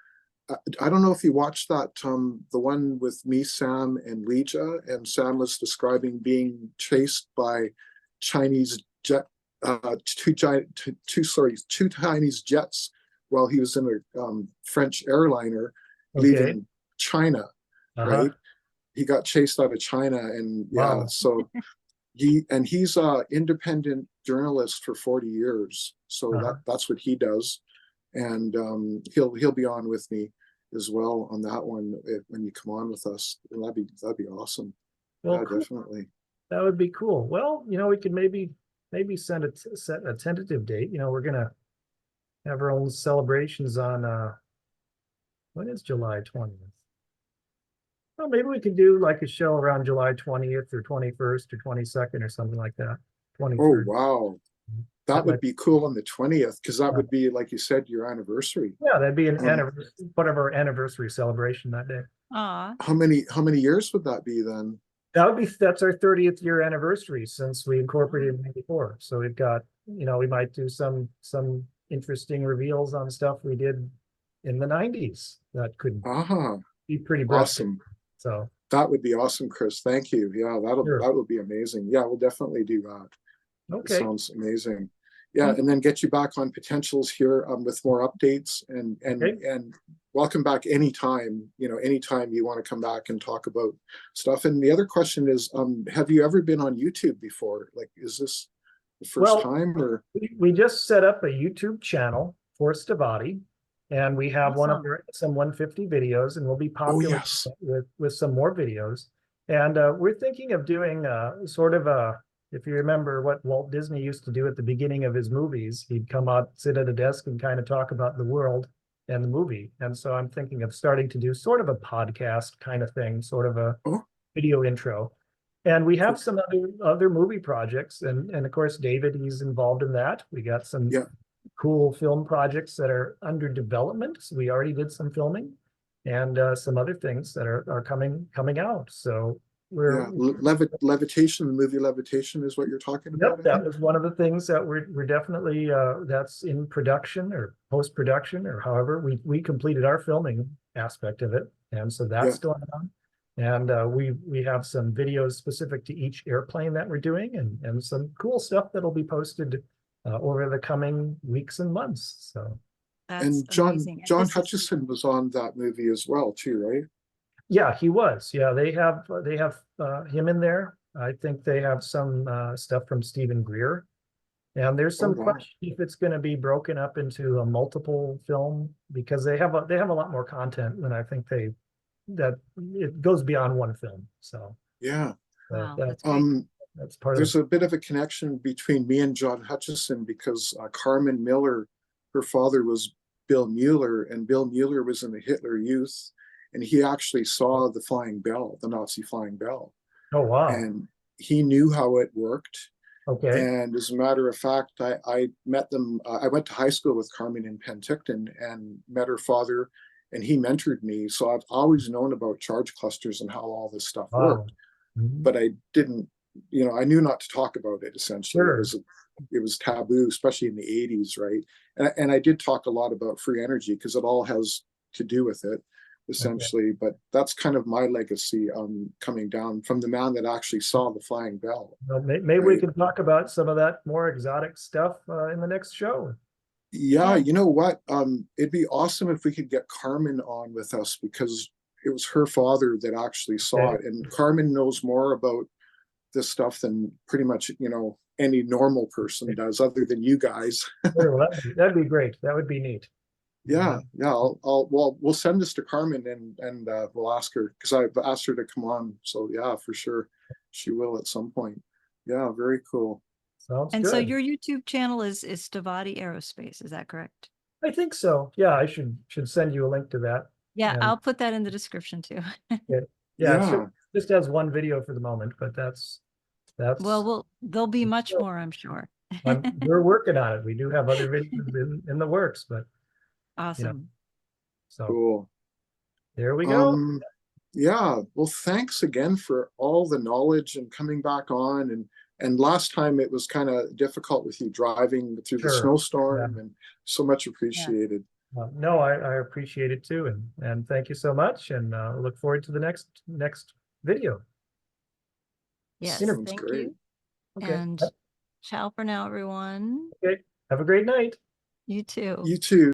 I don't know if you watched that, the one with me, Sam, and Legia, and Sam was describing being chased by Chinese jet, two Chinese jets while he was in a French airliner okay, leaving China, right? He got chased out of China, and yeah, wow, so he's a independent journalist for 40 years, so that's what he does, and he'll be on with me as well on that one when you come on with us. And that'd be awesome. well, Yeah, cool. definitely. That would be cool. Well, we could maybe set a tentative date. We're gonna have our own celebrations on when is July 20th? Well, maybe we could do like a show around July 20th or 21st or 22nd or something like that. Oh, 23rd. wow, that That would might, be cool on the 20th, because that uh, would be, like you said, your anniversary. yeah, that'd be an Um, anniversary, part of our anniversary celebration that day. Aw, how many years would that be then? That's our 30th year anniversary since we incorporated in '94. So we've got, we might do some interesting reveals on stuff we did in the '90s that could be pretty breathtaking. Awesome. So That would be awesome, Chris. Thank you. Yeah, sure. that would be amazing. Yeah, we'll definitely do that. It Okay. sounds amazing. Yeah, and then get you back on Potentials here with more updates, and welcome back anytime. Anytime you want to come back and talk about stuff. And the other question is, have you ever been on YouTube before? Like, is this the first time, or? We just set up a YouTube channel for Stavatti, and we have one of awesome. their some 150 videos, and we'll be Oh, popular yes. with some more videos. And we're thinking of doing sort of if you remember what Walt Disney used to do at the beginning of his movies, he'd come out, sit at a desk, and kind of talk about the world and the movie. And so I'm thinking of starting to do sort of a podcast kind of thing, sort of a Oh, video intro. And we have some other movie projects, and of course, David, he's involved in that. We got some Yeah. cool film projects that are under development. So we already did some filming, and some other things that are coming out. So Yeah, Levitation, the movie Levitation is what you're talking about, yep, I that think. was one of the things that we're definitely that's in production or post-production or however. We completed our filming aspect of it, and so Yeah, that's going on. And we have some videos specific to each airplane that we're doing, and some cool stuff that'll be posted over the coming weeks and months. So That's and amazing. And John this is Hutchison was on that movie as well, too, right? yeah, he was. Yeah, they have him in there. I think they have some stuff from Stephen Greer. And there's Oh some wow. question if it's going to be broken up into a multiple film because they have a lot more content than I think that it goes beyond one film. So Yeah. wow, that that's great. that's part of There's a bit of a connection between me and John Hutchison because Carmen Miller, her father was Bill Mueller, and Bill Mueller was in the Hitler Youth, and he actually saw the flying bell, the Nazi flying bell, oh wow. and he knew how it worked. Okay. And as a matter of fact, I met them. I went to high school with Carmen in Penticton and met her father, and he mentored me. So I've always known about charge clusters and how all this stuff Wow. worked, Mhm. but I didn't, I knew not to talk about it. Essentially, Sure. it was taboo, especially in the 80s, right? And I did talk a lot about free energy because it all has to do with it, Okay. essentially. But that's kind of my legacy coming down from the man that actually saw the flying bell, Well, maybe we right? can talk about some of that more exotic stuff in the next show. Yeah, Yeah. you know what? It'd be awesome if we could get Carmen on with us because it was her father that actually saw Okay. it, and Carmen knows more about this stuff than pretty much any normal person does, other than you guys. Sure, well, that'd be great. That would be neat. Yeah, yeah. Well, we'll send this to Carmen and we'll ask her because I've asked her to come on. So yeah, for sure, she will at some point. Yeah, very cool. Sounds And so good. your YouTube channel is Stavatti Aerospace, is that correct? I think so. Yeah, I should send you a link to that. Yeah, And I'll put that in the description too. yeah, it's Yeah, just has one video for the moment, but Well, there'll be much more, I'm sure. we're working on it. We do have other videos in the works, but Awesome. so cool. there we go. Um, yeah. Well, thanks again for all the knowledge and coming back on. And last time it was kind of difficult with you driving through the Sure. Yeah. snowstorm, and so much Yeah. appreciated. No, I appreciate it too, and thank you so much, and look forward to the next video. Yes, Interview. Sounds thank great. you. Okay. And ciao for now, everyone. Okay. Have a great night. You too. You too.